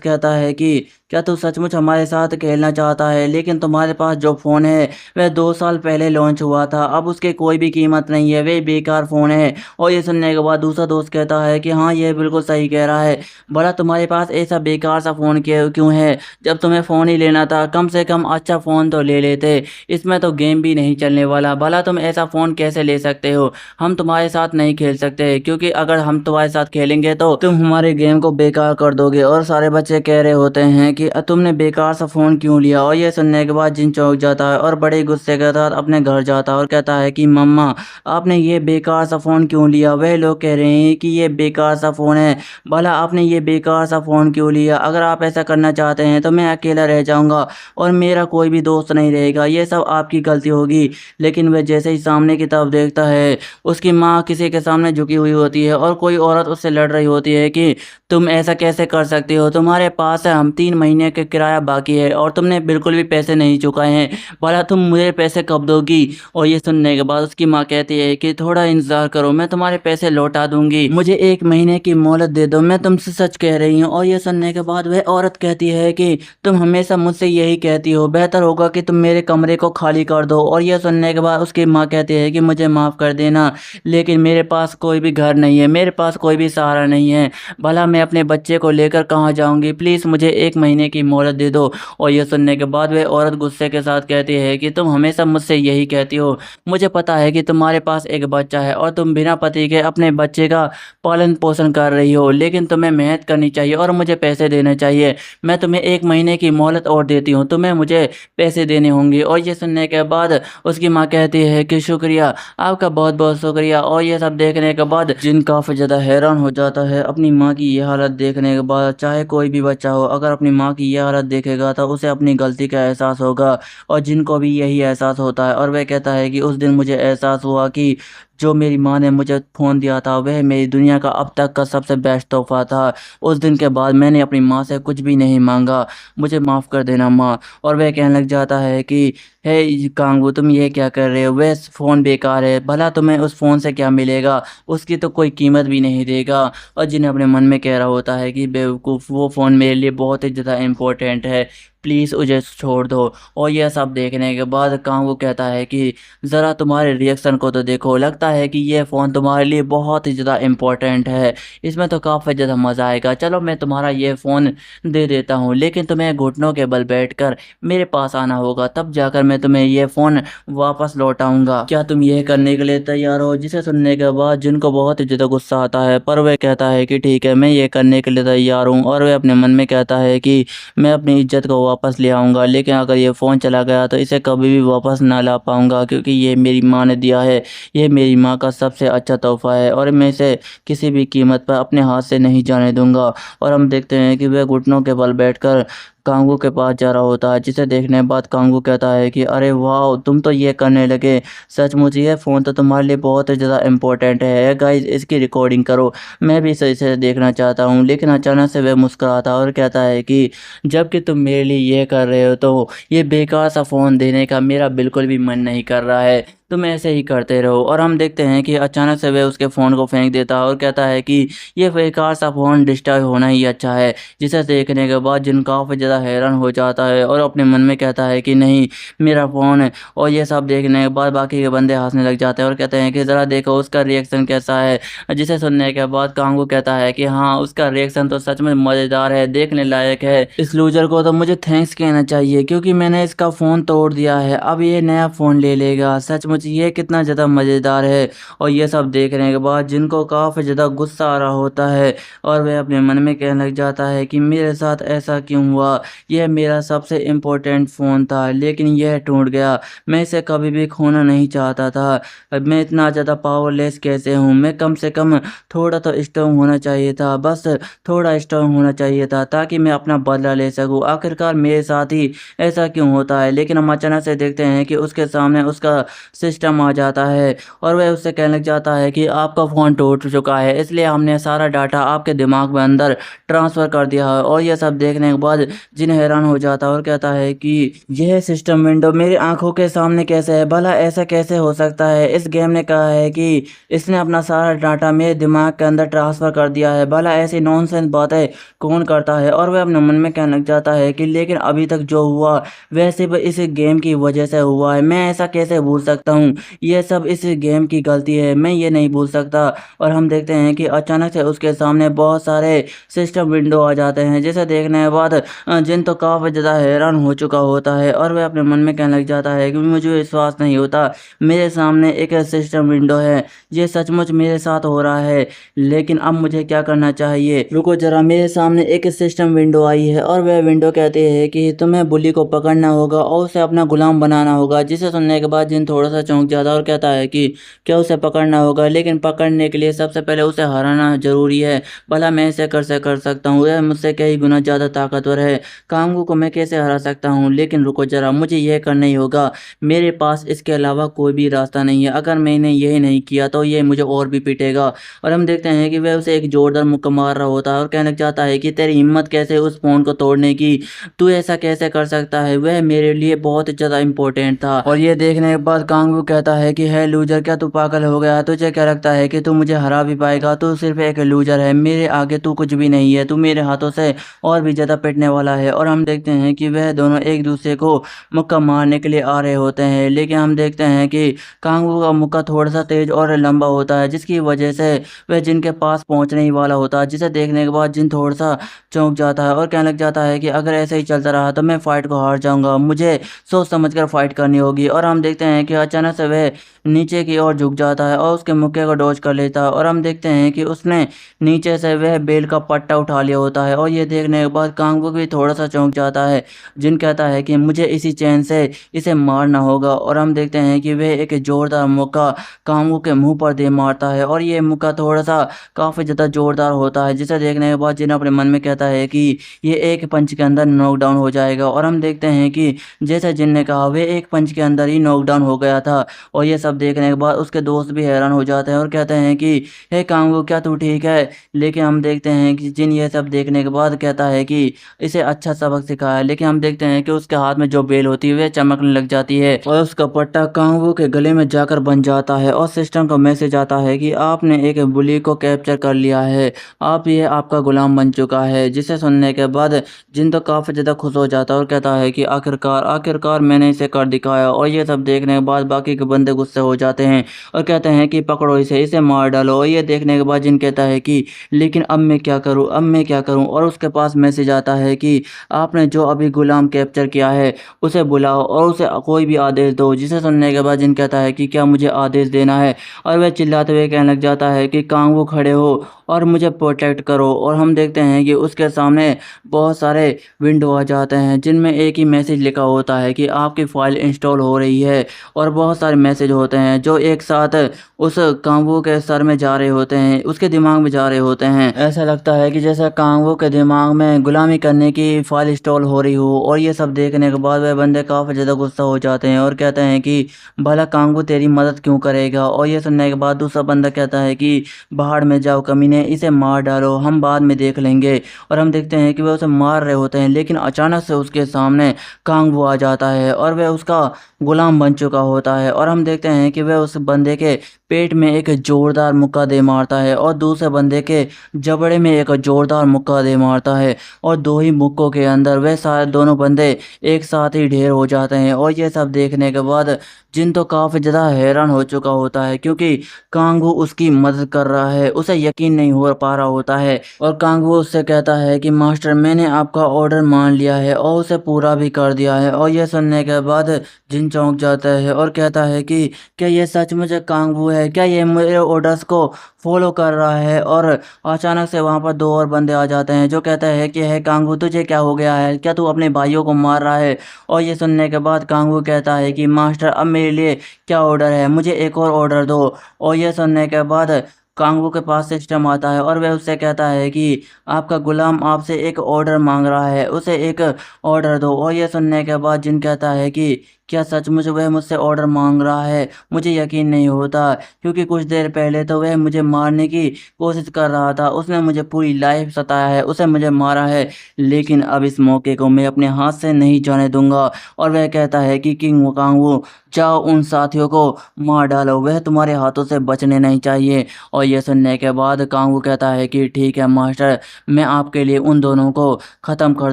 कहता है कि क्या तू सचमुच हमारे साथ खेलना चाहता है? लेकिन तुम्हारे पास जो फ़ोन है वह 2 साल पहले लॉन्च हुआ था, अब उसकी कोई भी कीमत नहीं है, वह बेकार फ़ोन है। और ये सुनने के बाद दूसरा दोस्त कहता है कि हाँ, ये बिल्कुल सही कह रहा है। भला तुम्हारे पास ऐसा बेकार सा फ़ोन क्यों है? जब तुम्हें फ़ोन ही लेना था, कम से कम अच्छा फ़ोन तो ले लेते। इसमें तो गेम भी नहीं चलने वाला। भला तुम ऐसा फ़ोन कैसे ले सकते हो? हम तुम्हारे साथ नहीं खेल सकते क्योंकि अगर हम तुम्हारे साथ खेलेंगे तो तुम हमारे गेम को बेकार कर दोगे। और सारे बच्चे कह रहे होते हैं कि तुमने बेकार सा फ़ोन क्यों लिया? और ये सुनने के बाद जिन चौंक जाता है और बड़े गुस्से के साथ अपने घर जाता है और कहता है कि मम्मा, आपने ये बेकार सा फ़ोन क्यों लिया? वह लोग कह रहे हैं कि ये बेकार सा फ़ोन है। भला आपने ये बेकार सा फ़ोन क्यों लिया? अगर आप ऐसा करना चाहते हैं तो मैं अकेला रह जाऊँगा और मेरा कोई भी दोस्त नहीं रहेगा। ये सब आपकी गलती होगी। लेकिन वह जैसे ही सामने की तरफ देखता है, उसकी माँ किसी के सामने झुकी हुई होती है और कोई औरत उससे लड़ रही होती है कि तुम ऐसा कैसे कर सकती हो? तुम्हारे पास हम 3 महीने का किराया बाकी है और तुमने बिल्कुल भी पैसे नहीं चुकाए हैं। भला तुम मुझे पैसे कब दोगी? और ये सुनने के बाद उसकी माँ कहती है कि थोड़ा इंतज़ार करो, मैं तुम्हारे पैसे लौटा दूँगी। मुझे 1 महीने की मोहलत दे दो, मैं तुमसे सच कह रही हूँ। और ये सुनने के बाद वह औरत कहती है कि तुम हमेशा मुझसे यही कहती हो, बेहतर होगा कि तुम मेरे कमरे को खाली कर दो। और ये सुनने के बाद उसकी माँ कहती है कि मुझे माफ़ कर देना, लेकिन मेरे पास कोई भी घर नहीं है, मेरे पास कोई भी सहारा नहीं है। भला मैं अपने बच्चे को लेकर कहाँ जाऊँगी? प्लीज़ मुझे 1 महीने की मोहलत दे दो। और ये सुनने के बाद वह औरत गुस्से के साथ कहती है कि तुम हमेशा मुझसे यही कहती हो, मुझे पता है कि तुम्हारे पास एक बच्चा है और तुम बिना पति के अपने बच्चे का पालन-पोषण कर रही हो, लेकिन तुम्हें मेहनत करनी चाहिए और मुझे पैसे देने चाहिए। मैं तुम्हें 1 महीने की मोहलत और देती हूँ, तुम्हें मुझे पैसे देने होंगे। और ये सुनने के बाद उसकी माँ कहती है कि शुक्रिया, आपका बहुत-बहुत शुक्रिया। और ये सब देखने के बाद जिन काफ़ी ज़्यादा हैरान हो जाता है अपनी माँ की ये हालत देखने के बाद। चाहे कोई भी बच्चा हो, अगर अपनी माँ की ये हालत देखेगा तो उसे अपनी गलती का एहसास होगा और जिनको भी यही एहसास होता है। और वह कहता है कि उस दिन मुझे एहसास हुआ कि जो मेरी माँ ने मुझे फ़ोन दिया था वह मेरी दुनिया का अब तक का सबसे बेस्ट तोहफ़ा था। उस दिन के बाद मैंने अपनी माँ से कुछ भी नहीं माँगा, मुझे माफ़ कर देना माँ। और वह कहने लग जाता है कि हे कांगू, तुम ये क्या कर रहे हो? वह फ़ोन बेकार है, भला तुम्हें उस फ़ोन से क्या मिलेगा? उसकी तो कोई कीमत भी नहीं देगा। और जिन्हें अपने मन में कह रहा होता है कि बेवकूफ़, वो फ़ोन मेरे लिए बहुत ही ज़्यादा इम्पोर्टेंट है, प्लीज़ उसे छोड़ दो। और यह सब देखने के बाद कांगू कहता है कि ज़रा तुम्हारे रिएक्शन को तो देखो, लगता है कि ये फ़ोन तुम्हारे लिए बहुत ही ज़्यादा इम्पोर्टेंट है, इसमें तो काफ़ी ज़्यादा मज़ा आएगा। चलो मैं तुम्हारा ये फ़ोन दे देता हूँ, लेकिन तुम्हें घुटनों के बल बैठकर मेरे पास आना होगा, तब जाकर मैं तुम्हें ये फ़ोन वापस लौटाऊँगा। क्या तुम ये करने के लिए तैयार हो? जिसे सुनने के बाद जिनको बहुत ही ज़्यादा गुस्सा आता है, पर वह कहता है कि ठीक है, मैं ये करने के लिए तैयार हूँ। और वह अपने मन में कहता है कि मैं अपनी इज़्ज़त को वापस ले आऊँगा, लेकिन अगर ये फ़ोन चला गया तो इसे कभी भी वापस ना ला पाऊँगा क्योंकि ये मेरी माँ ने दिया है। ये मेरी माँ का सबसे अच्छा तोहफ़ा है और मैं इसे किसी भी कीमत पर अपने हाथ से नहीं जाने दूँगा। और हम देखते हैं कि वह घुटनों के बल बैठकर कांगू के पास जा रहा होता है, जिसे देखने के बाद कांगू कहता है कि अरे वाह! तुम तो ये करने लगे, सचमुच ये फ़ोन तो तुम्हारे लिए बहुत ही ज़्यादा इम्पोर्टेंट है। गाइज़, इसकी रिकॉर्डिंग करो, मैं भी इसे देखना चाहता हूँ। लेकिन अचानक से वह मुस्कुराता है और कहता है कि जबकि तुम मेरे लिए ये कर रहे हो तो ये बेकार सा फ़ोन देने का मेरा बिल्कुल भी मन नहीं कर रहा है, तुम ऐसे ही करते रहो। और हम देखते हैं कि अचानक से वह उसके फ़ोन को फेंक देता है और कहता है कि ये बेकार सा फ़ोन डिस्ट्रॉय होना ही अच्छा है। जिसे देखने के बाद जिन काफ़ी ज़्यादा हैरान हो जाता है और अपने मन में कहता है कि नहीं, मेरा फ़ोन है। और ये सब देखने के बाद बाकी के बंदे हँसने लग जाते हैं और कहते हैं कि ज़रा देखो उसका रिएक्शन कैसा है। जिसे सुनने के बाद कांगू कहता है कि हाँ, उसका रिएक्शन तो सच में मज़ेदार है, देखने लायक है। इस लूज़र को तो मुझे थैंक्स कहना चाहिए क्योंकि मैंने इसका फ़ोन तोड़ दिया है, अब ये नया फ़ोन ले लेगा। सचमुच सचमुच ये कितना ज़्यादा मज़ेदार है। और ये सब देखने के बाद जिनको काफ़ी ज़्यादा गुस्सा आ रहा होता है और वह अपने मन में कहने लग जाता है कि मेरे साथ ऐसा क्यों हुआ? यह मेरा सबसे इम्पोर्टेंट फ़ोन था लेकिन यह टूट गया। मैं इसे कभी भी खोना नहीं चाहता था। अब मैं इतना ज़्यादा पावरलेस कैसे हूँ? मैं कम से कम थोड़ा तो स्ट्रॉन्ग होना चाहिए था, बस थोड़ा स्ट्रॉन्ग होना चाहिए था ताकि मैं अपना बदला ले सकूँ। आखिरकार मेरे साथ ही ऐसा क्यों होता है? लेकिन हम अचानक से देखते हैं कि उसके सामने उसका सिस्टम आ जाता है और वह उससे कहने लग जाता है कि आपका फ़ोन टूट चुका है, इसलिए हमने सारा डाटा आपके दिमाग में अंदर ट्रांसफ़र कर दिया है। और ये सब देखने के बाद जिन हैरान हो जाता है और कहता है कि यह सिस्टम विंडो मेरी आँखों के सामने कैसे है? भला ऐसा कैसे हो सकता है? इस गेम ने कहा है कि इसने अपना सारा डाटा मेरे दिमाग के अंदर ट्रांसफ़र कर दिया है। भला ऐसी नॉनसेंस बातें कौन करता है? और वह अपने मन में कहने लग जाता है कि लेकिन अभी तक जो हुआ वह सिर्फ़ इस गेम की वजह से हुआ है। मैं ऐसा कैसे भूल सकता हूँ? ये सब इस गेम की गलती है, मैं ये नहीं भूल सकता। और हम देखते हैं कि अचानक से उसके सामने बहुत सारे सिस्टम विंडो आ जाते हैं, जिसे देखने के बाद जिन तो काफ़ी ज़्यादा हैरान हो चुका होता है और वह अपने मन में कहने लग जाता है कि मुझे विश्वास नहीं होता, मेरे सामने एक सिस्टम विंडो है, ये सचमुच मेरे साथ हो रहा है, लेकिन अब मुझे क्या करना चाहिए? रुको ज़रा, मेरे सामने एक सिस्टम विंडो आई है और वह विंडो कहती है कि तुम्हें बुली को पकड़ना होगा और उसे अपना गुलाम बनाना होगा। जिसे सुनने के बाद जिन थोड़ा-सा चौंक जाता है और कहता है कि क्या उसे पकड़ना होगा? लेकिन पकड़ने के लिए सबसे पहले उसे हराना ज़रूरी है। भला मैं इसे कैसे कर सकता हूँ? वह मुझसे कई गुना ज़्यादा ताकतवर है। कांगू को मैं कैसे हरा सकता हूँ? लेकिन रुको ज़रा, मुझे यह करना ही होगा। मेरे पास इसके अलावा कोई भी रास्ता नहीं है। अगर मैंने यही नहीं किया तो ये मुझे और भी पीटेगा। और हम देखते हैं कि वह उसे एक जोरदार मुक्का मार रहा होता है और कहना चाहता है कि तेरी हिम्मत कैसे उस फ़ोन को तोड़ने की? तू ऐसा कैसे कर सकता है? वह मेरे लिए बहुत ज़्यादा इम्पोर्टेंट था। और ये देखने के बाद कांगू कहता है कि हे लूज़र, क्या तू पागल हो गया? तुझे क्या लगता है कि तू मुझे हरा भी पाएगा? तू सिर्फ़ एक लूज़र है। मेरे आगे तू कुछ भी नहीं है। तू मेरे हाथों से और भी ज़्यादा पिटने वाला है। और हम देखते हैं कि वह दोनों एक-दूसरे को मुक्का मारने के लिए आ रहे होते हैं। लेकिन हम देखते हैं कि कांगू का मुक्का थोड़ा-सा तेज़ और लंबा होता है, जिसकी वजह से वह जिन के पास पहुँचने ही वाला होता है, जिसे देखने के बाद जिन थोड़ा-सा चौंक जाता है और कहने लग जाता है कि अगर ऐसे ही चलता रहा तो मैं फ़ाइट को हार जाऊँगा। मुझे सोच समझ कर फ़ाइट करनी होगी। और हम देखते हैं कि अचानक से वह नीचे की ओर झुक जाता है और उसके मुक्के को डॉज कर लेता है। और हम देखते हैं कि उसने नीचे से वह बेल का पट्टा उठा लिया होता है। और ये देखने के बाद कांगू भी थोड़ा-सा चौंक जाता है। जिन कहता है कि मुझे इसी चैन से इसे मारना होगा। और हम देखते हैं कि वह एक ज़ोरदार मुक्का कांगू के मुँह पर दे मारता है और ये मुक्का थोड़ा-सा काफ़ी ज़्यादा ज़ोरदार होता है, जिसे देखने के बाद जिन अपने मन में कहता है कि ये एक पंच के अंदर नॉकडाउन हो जाएगा। और हम देखते हैं कि जैसे जिन ने कहा वह एक पंच के अंदर ही नॉकडाउन हो गया था। और ये सब देखने के बाद उसके दोस्त भी हैरान हो जाते हैं और कहते हैं कि हे कांगू, क्या तू ठीक है? लेकिन हम देखते हैं कि जिन ये सब देखने के बाद कहता है कि इसे अच्छा सबक सिखाया। लेकिन हम देखते हैं कि उसके हाथ में जो बेल होती है वह चमकने लग जाती है और उसका पट्टा कांगू के गले में जाकर बन जाता है। और सिस्टम का मैसेज आता है कि आपने एक बुली को कैप्चर कर लिया है, आप ये आपका गुलाम बन चुका है। जिसे सुनने के बाद जिन तो काफ़ी ज़्यादा खुश हो जाता है और कहता है कि आखिरकार मैंने इसे कर दिखाया। और ये सब देखने के बाद बाकी के बंदे गुस्से हो जाते हैं और कहते हैं कि पकड़ो इसे मार डालो। और ये देखने के बाद जिन कहता है कि लेकिन अब मैं क्या करूँ, अब मैं क्या करूँ? और उसके पास मैसेज आता है कि आपने जो अभी गुलाम कैप्चर किया है उसे बुलाओ और उसे कोई भी आदेश दो। जिसे सुनने के बाद जिन कहता है कि क्या मुझे आदेश देना है? और वह चिल्लाते हुए कहने लग जाता है कि कांगू खड़े हो और मुझे प्रोटेक्ट करो। और हम देखते हैं कि उसके सामने बहुत सारे विंडो आ जाते हैं, जिनमें एक ही मैसेज लिखा होता है कि आपकी फ़ाइल इंस्टॉल हो रही है। और बहुत सारे मैसेज होते हैं जो एक साथ उस कांगू के सर में जा रहे होते हैं, उसके दिमाग में जा रहे होते हैं। ऐसा लगता है कि जैसे कांगू के दिमाग में गुलामी करने की फ़ाइल इंस्टॉल हो रही हो। और ये सब देखने के बाद वह बंदे काफ़ी ज़्यादा गुस्सा हो जाते हैं और कहते हैं कि भला कांगू तेरी मदद क्यों करेगा? और ये सुनने के बाद दूसरा बंदा कहता है कि भाड़ में जाओ कमीने, इसे मार डालो, हम बाद में देख लेंगे। और हम देखते हैं कि वह उसे मार रहे होते हैं, लेकिन अचानक से उसके सामने कांगू आ जाता है और वह उसका गुलाम बन चुका होता है। और हम देखते हैं कि वह उस बंदे के पेट में एक जोरदार मुक्का दे मारता है और दूसरे बंदे के जबड़े में एक जोरदार मुक्का दे मारता है और दो ही मुक्कों के अंदर वे सारे दोनों बंदे एक साथ ही ढेर हो जाते हैं। और ये सब देखने के बाद जिन तो काफ़ी ज़्यादा हैरान हो चुका होता है क्योंकि कांगू उसकी मदद कर रहा है, उसे यकीन नहीं हो पा रहा होता है। और कांगू उससे कहता है कि मास्टर मैंने आपका ऑर्डर मान लिया है और उसे पूरा भी कर दिया है। और यह सुनने के बाद जिन चौंक जाता है और कहता है कि क्या ये सचमुच कांगू है, क्या ये मेरे ऑर्डर्स को फॉलो कर रहा है। और अचानक से वहाँ पर दो और बंदे आ जाते हैं जो कहते हैं कि है कांगू तुझे क्या हो गया है, क्या तू अपने भाइयों को मार रहा है। और ये सुनने के बाद कांगू कहता है कि मास्टर अब मेरे लिए क्या ऑर्डर है, मुझे एक और ऑर्डर दो। और ये सुनने के बाद कांगू के पास सिस्टम आता है और वह उससे कहता है कि आपका गुलाम आपसे एक ऑर्डर मांग रहा है, उसे एक ऑर्डर दो। और ये सुनने के बाद जिन कहता है कि क्या सचमुच वह मुझसे ऑर्डर मांग रहा है, मुझे यकीन नहीं होता क्योंकि कुछ देर पहले तो वह मुझे मारने की कोशिश कर रहा था, उसने मुझे पूरी लाइफ सताया है, उसे मुझे मारा है, लेकिन अब इस मौके को मैं अपने हाथ से नहीं जाने दूंगा। और वह कहता है कि किंग कांगू जाओ उन साथियों को मार डालो, वह तुम्हारे हाथों से बचने नहीं चाहिए। और यह सुनने के बाद कांगू कहता है कि ठीक है मास्टर, मैं आपके लिए उन दोनों को ख़त्म कर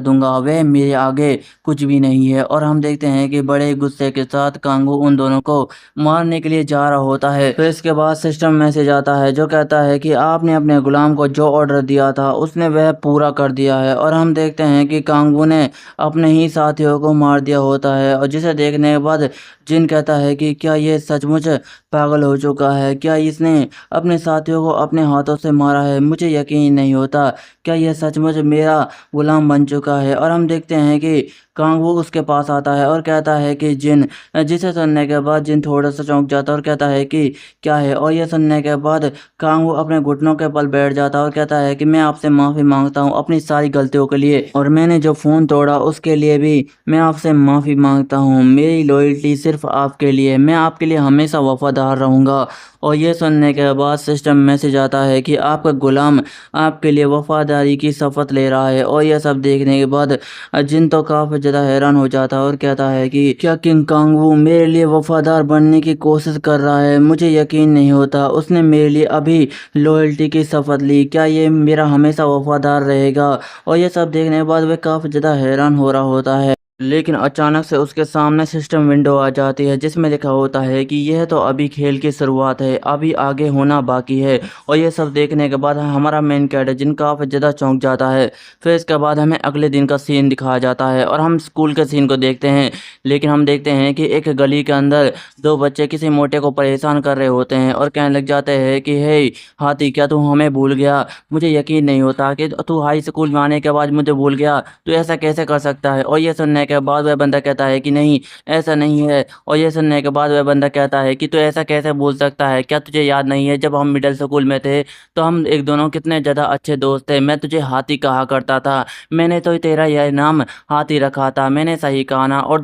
दूंगा, वह मेरे आगे कुछ भी नहीं है। और हम देखते हैं कि बड़े गुस्से के साथ कांगू उन दोनों को मारने के लिए जा रहा होता है। फिर इसके बाद सिस्टम मैसेज आता है जो कहता है कि आपने अपने गुलाम को जो ऑर्डर दिया था उसने वह पूरा कर दिया है। और हम देखते हैं कि कांगू ने अपने ही साथियों को मार दिया होता है। और जिसे देखने के बाद जिन कहता है कि क्या ये सचमुच पागल हो चुका है, क्या इसने अपने साथियों को अपने हाथों से मारा है, मुझे यकीन नहीं होता, क्या यह सचमुच मेरा गुलाम बन चुका है। और हम देखते हैं कि कांगू उसके पास आता है और कहता है कि जिन, जिसे सुनने के बाद जिन थोड़ा सा चौंक जाता है और कहता है कि क्या है। और यह सुनने के बाद कांगू अपने घुटनों के बल बैठ जाता है और कहता है कि मैं आपसे माफ़ी मांगता हूँ अपनी सारी गलतियों के लिए, और मैंने जो फ़ोन तोड़ा उसके लिए भी मैं आपसे माफ़ी मांगता हूँ, मेरी लॉयल्टी सिर्फ आपके लिए, मैं आपके लिए हमेशा वफादार रहूँगा। और ये सुनने के बाद सिस्टम मैसेज आता है कि आपका गुलाम आपके लिए वफादारी की शपथ ले रहा है। और यह सब देखने के बाद जिन तो काफ़ी ज़्यादा हैरान हो जाता है और कहता है कि क्या किंग कांगू मेरे लिए वफादार बनने की कोशिश कर रहा है, मुझे यकीन नहीं होता, उसने मेरे लिए अभी लॉयल्टी की शपथ ली, क्या ये मेरा हमेशा वफादार रहेगा। और ये सब देखने के बाद वह काफ़ी ज़्यादा हैरान हो रहा होता है। लेकिन अचानक से उसके सामने सिस्टम विंडो आ जाती है जिसमें लिखा होता है कि यह तो अभी खेल की शुरुआत है, अभी आगे होना बाकी है। और ये सब देखने के बाद हमारा मेन कैरेक्टर जिन काफ़ी ज़्यादा चौंक जाता है। फिर इसके बाद हमें अगले दिन का सीन दिखाया जाता है और हम स्कूल के सीन को देखते हैं। लेकिन हम देखते हैं कि एक गली के अंदर दो बच्चे किसी मोटे को परेशान कर रहे होते हैं और कहने लग जाते हैं कि हे हाथी, क्या तू हमें भूल गया, मुझे यकीन नहीं होता कि तू हाई स्कूल में आने के बाद मुझे भूल गया, तू ऐसा कैसे कर सकता है। और ये सुनने के बाद वह बंदा कहता है कि नहीं ऐसा नहीं है। और ये सुनने के बाद वह बंदा कहता है कि तू ऐसा कैसे बोल सकता है, क्या तुझे याद नहीं है जब हम मिडिल स्कूल में थे तो हम एक दोनों कितने ज़्यादा अच्छे दोस्त थे, मैं तुझे हाथी कहा करता था, मैंने तो तेरा यह नाम हाथी रखा था, मैंने सही कहा ना। और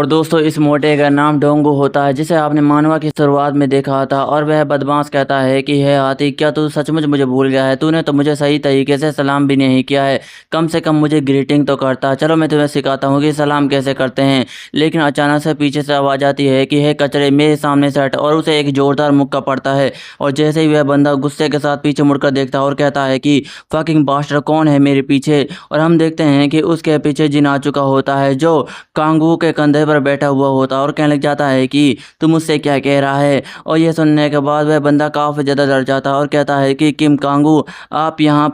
दोस्तों इस मोटे का नाम डोंगू होता है जिसे आपने मानवा की शुरुआत में देखा था। और वह बदमाश कहता है कि है हाथी, क्या तू सचमुच मुझे भूल गया है, तूने तो मुझे सही तरीके से सलाम भी नहीं किया है, कम से कम मुझे ग्रीटिंग तो करता, चलो मैं तुम्हें सिखाता हूँ कि सलाम कैसे करते हैं। लेकिन अचानक से पीछे से आवाज़ आती है कि हे कचरे मेरे सामने से हट, और उसे एक जोरदार मुक्का पड़ता है। और जैसे ही वह बंदा गुस्से के साथ पीछे मुड़कर देखता है और कहता है कि फकिंग बास्टर कौन है मेरे पीछे। और हम देखते हैं कि उसके पीछे जिन आ चुका होता है जो कांगू के कंधे पर बैठा हुआ होता है और कहने लग जाता है कि तू मुझसे क्या कह रहा है। और यह सुनने के बाद वह बंदा काफ़ी ज़्यादा डर जाता है और कहता है कि किम कांगू आप यहाँ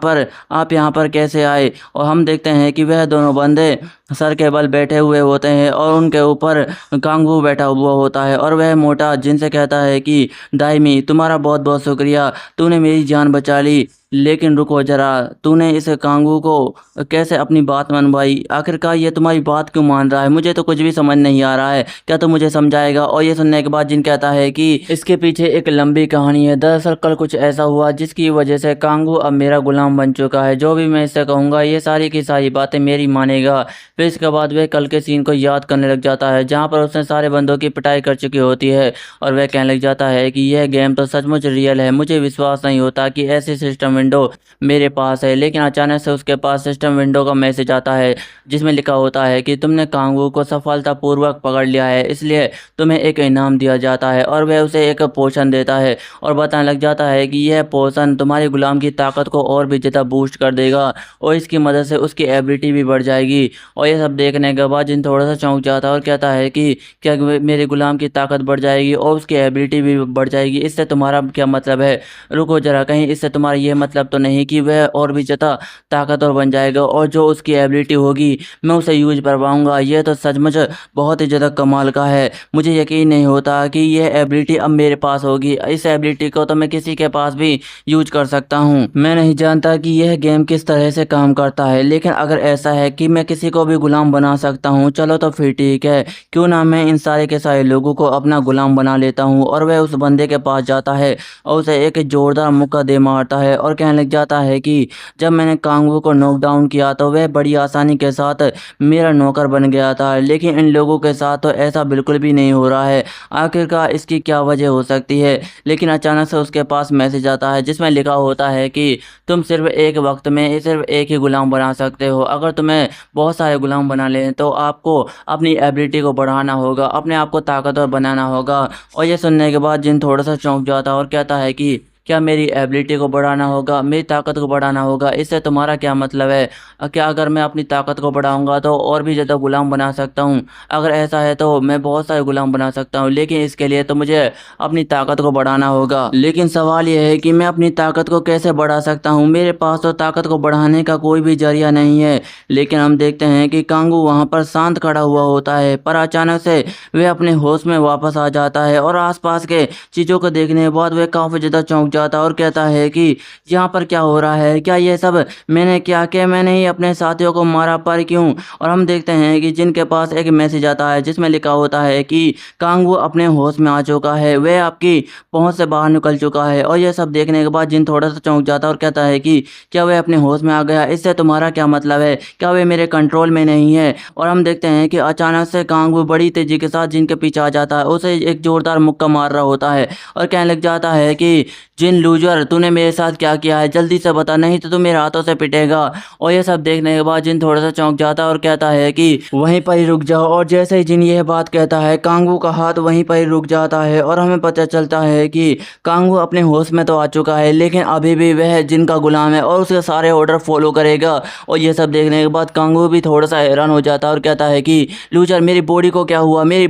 पर कैसे आए। और हम देखते हैं कि वह दोनों बंदे सर के बल बैठे हुए होते हैं और उनके ऊपर कांगू बैठा हुआ होता है। और वह मोटा जिनसे कहता है कि दाइमी तुम्हारा बहुत बहुत शुक्रिया, तूने मेरी जान बचा ली, लेकिन रुको जरा, तूने इस कांगू को कैसे अपनी बात मनवाई, आखिरकार ये तुम्हारी बात क्यों मान रहा है, मुझे तो कुछ भी समझ नहीं आ रहा है, क्या तू मुझे समझाएगा। और ये सुनने के बाद जिन कहता है कि इसके पीछे एक लंबी कहानी है, दरअसल कल कुछ ऐसा हुआ जिसकी वजह से कांगू अब मेरा गुलाम बन चुका है, जो भी मैं इससे कहूँगा ये सारी की सारी बातें मेरी मानेगा। फिर इसके बाद वह कल के सीन को याद करने लग जाता है जहाँ पर उसने सारे बंदों की पिटाई कर चुकी होती है। और वह कहने लग जाता है कि यह गेम तो सचमुच रियल है, मुझे विश्वास नहीं होता कि ऐसे सिस्टम सिस्टम विंडो मेरे पास है। लेकिन अचानक से उसके पास सिस्टम विंडो का मैसेज आता है जिसमें लिखा होता है कि तुमने कांगू को सफलतापूर्वक पकड़ लिया है, इसलिए तुम्हें एक इनाम दिया जाता है। और वह उसे एक पोशन देता है और बताने लग जाता है कि यह पोशन तुम्हारे गुलाम की ताकत को और भी ज़्यादा बूस्ट कर देगा और इसकी मदद से उसकी एबिलिटी भी बढ़ जाएगी। और ये सब देखने के बाद जिन थोड़ा सा चौंक जाता है और कहता है कि क्या मेरे गुलाम की ताकत बढ़ जाएगी और उसकी एबिलिटी भी बढ़ जाएगी, इससे तुम्हारा क्या मतलब है? रुको जरा, कहीं इससे तुम्हारा ये मतलब तो नहीं कि वह और भी ज़्यादा ताकतवर बन जाएगा और जो उसकी एबिलिटी होगी मैं उसे यूज कर पाऊँगा। यह तो सचमुच बहुत ही ज़्यादा कमाल का है। मुझे यकीन नहीं होता कि यह एबिलिटी अब मेरे पास होगी। इस एबिलिटी को तो मैं किसी के पास भी यूज कर सकता हूँ। मैं नहीं जानता कि यह गेम किस तरह से काम करता है, लेकिन अगर ऐसा है कि मैं किसी को भी गुलाम बना सकता हूँ, चलो तो फिर ठीक है। क्यों ना मैं इन सारे के सारे लोगों को अपना गुलाम बना लेता हूँ। और वह उस बंदे के पास जाता है और उसे एक जोरदार मुक्का दे मारता है और कहने लग जाता है कि जब मैंने कांगू को नॉक डाउन किया तो वह बड़ी आसानी के साथ मेरा नौकर बन गया था, लेकिन इन लोगों के साथ तो ऐसा बिल्कुल भी नहीं हो रहा है। आखिरकार इसकी क्या वजह हो सकती है? लेकिन अचानक से उसके पास मैसेज आता है जिसमें लिखा होता है कि तुम सिर्फ एक वक्त में सिर्फ एक ही गुलाम बना सकते हो। अगर तुम्हें बहुत सारे गुलाम बना लें तो आपको अपनी एबिलिटी को बढ़ाना होगा, अपने आप को ताकतवर बनाना होगा। और ये सुनने के बाद जिन थोड़ा सा चौंक जाता है और कहता है कि क्या मेरी एबिलिटी को बढ़ाना होगा, मेरी ताकत को बढ़ाना होगा? इससे तुम्हारा क्या मतलब है? क्या अगर मैं अपनी ताकत को बढ़ाऊंगा तो और भी ज़्यादा गुलाम बना सकता हूँ? अगर ऐसा है तो मैं बहुत सारे गुलाम बना सकता हूँ, लेकिन इसके लिए तो मुझे अपनी ताकत को बढ़ाना होगा। लेकिन सवाल यह है कि मैं अपनी ताकत को कैसे बढ़ा सकता हूँ? मेरे पास तो ताकत को बढ़ाने का कोई भी जरिया नहीं है। लेकिन हम देखते हैं कि कांगू वहाँ पर शांत खड़ा हुआ होता है, पर अचानक से वह अपने होश में वापस आ जाता है और आसपास के चीज़ों को देखने के बाद वह काफ़ी ज़्यादा चौंक जाता है और कहता है कि यहाँ पर क्या हो रहा है? क्या ये सब मैंने क्या किया? मैंने ही अपने साथियों को मारा, पर क्यों? और हम देखते हैं कि जिनके पास एक मैसेज आता है जिसमें लिखा होता है कि कांगू अपने होश में आ चुका है, वह आपकी पहुंच से बाहर निकल चुका है। और यह सब देखने के बाद जिन थोड़ा सा चौंक जाता है और कहता है कि क्या वह अपने होश में आ गया? इससे तुम्हारा क्या मतलब है? क्या वह मेरे कंट्रोल में नहीं है? और हम देखते हैं कि अचानक से कांगू बड़ी तेजी के साथ जिनके पीछे आ जाता है, उसे एक जोरदार मुक्का मार रहा होता है और कहने लग जाता है कि जिन लूजर, तूने मेरे साथ क्या किया है? जल्दी से बता, नहीं तो तू मेरे हाथों से पिटेगा। और ये सब देखने के बाद जिन थोड़ा सा चौंक जाता है और कहता है कि वहीं पर ही रुक जाओ। और जैसे ही जिन यह बात कहता है कांगू का हाथ वहीं पर ही रुक जाता है और हमें पता चलता है कि कांगू अपने होश में तो आ चुका है, लेकिन अभी भी वह जिन का गुलाम है और उसके सारे ऑर्डर फॉलो करेगा। और ये सब देखने के बाद कांगू भी थोड़ा सा हैरान हो जाता है और कहता है कि लूजर, मेरी बॉडी को क्या हुआ? मेरी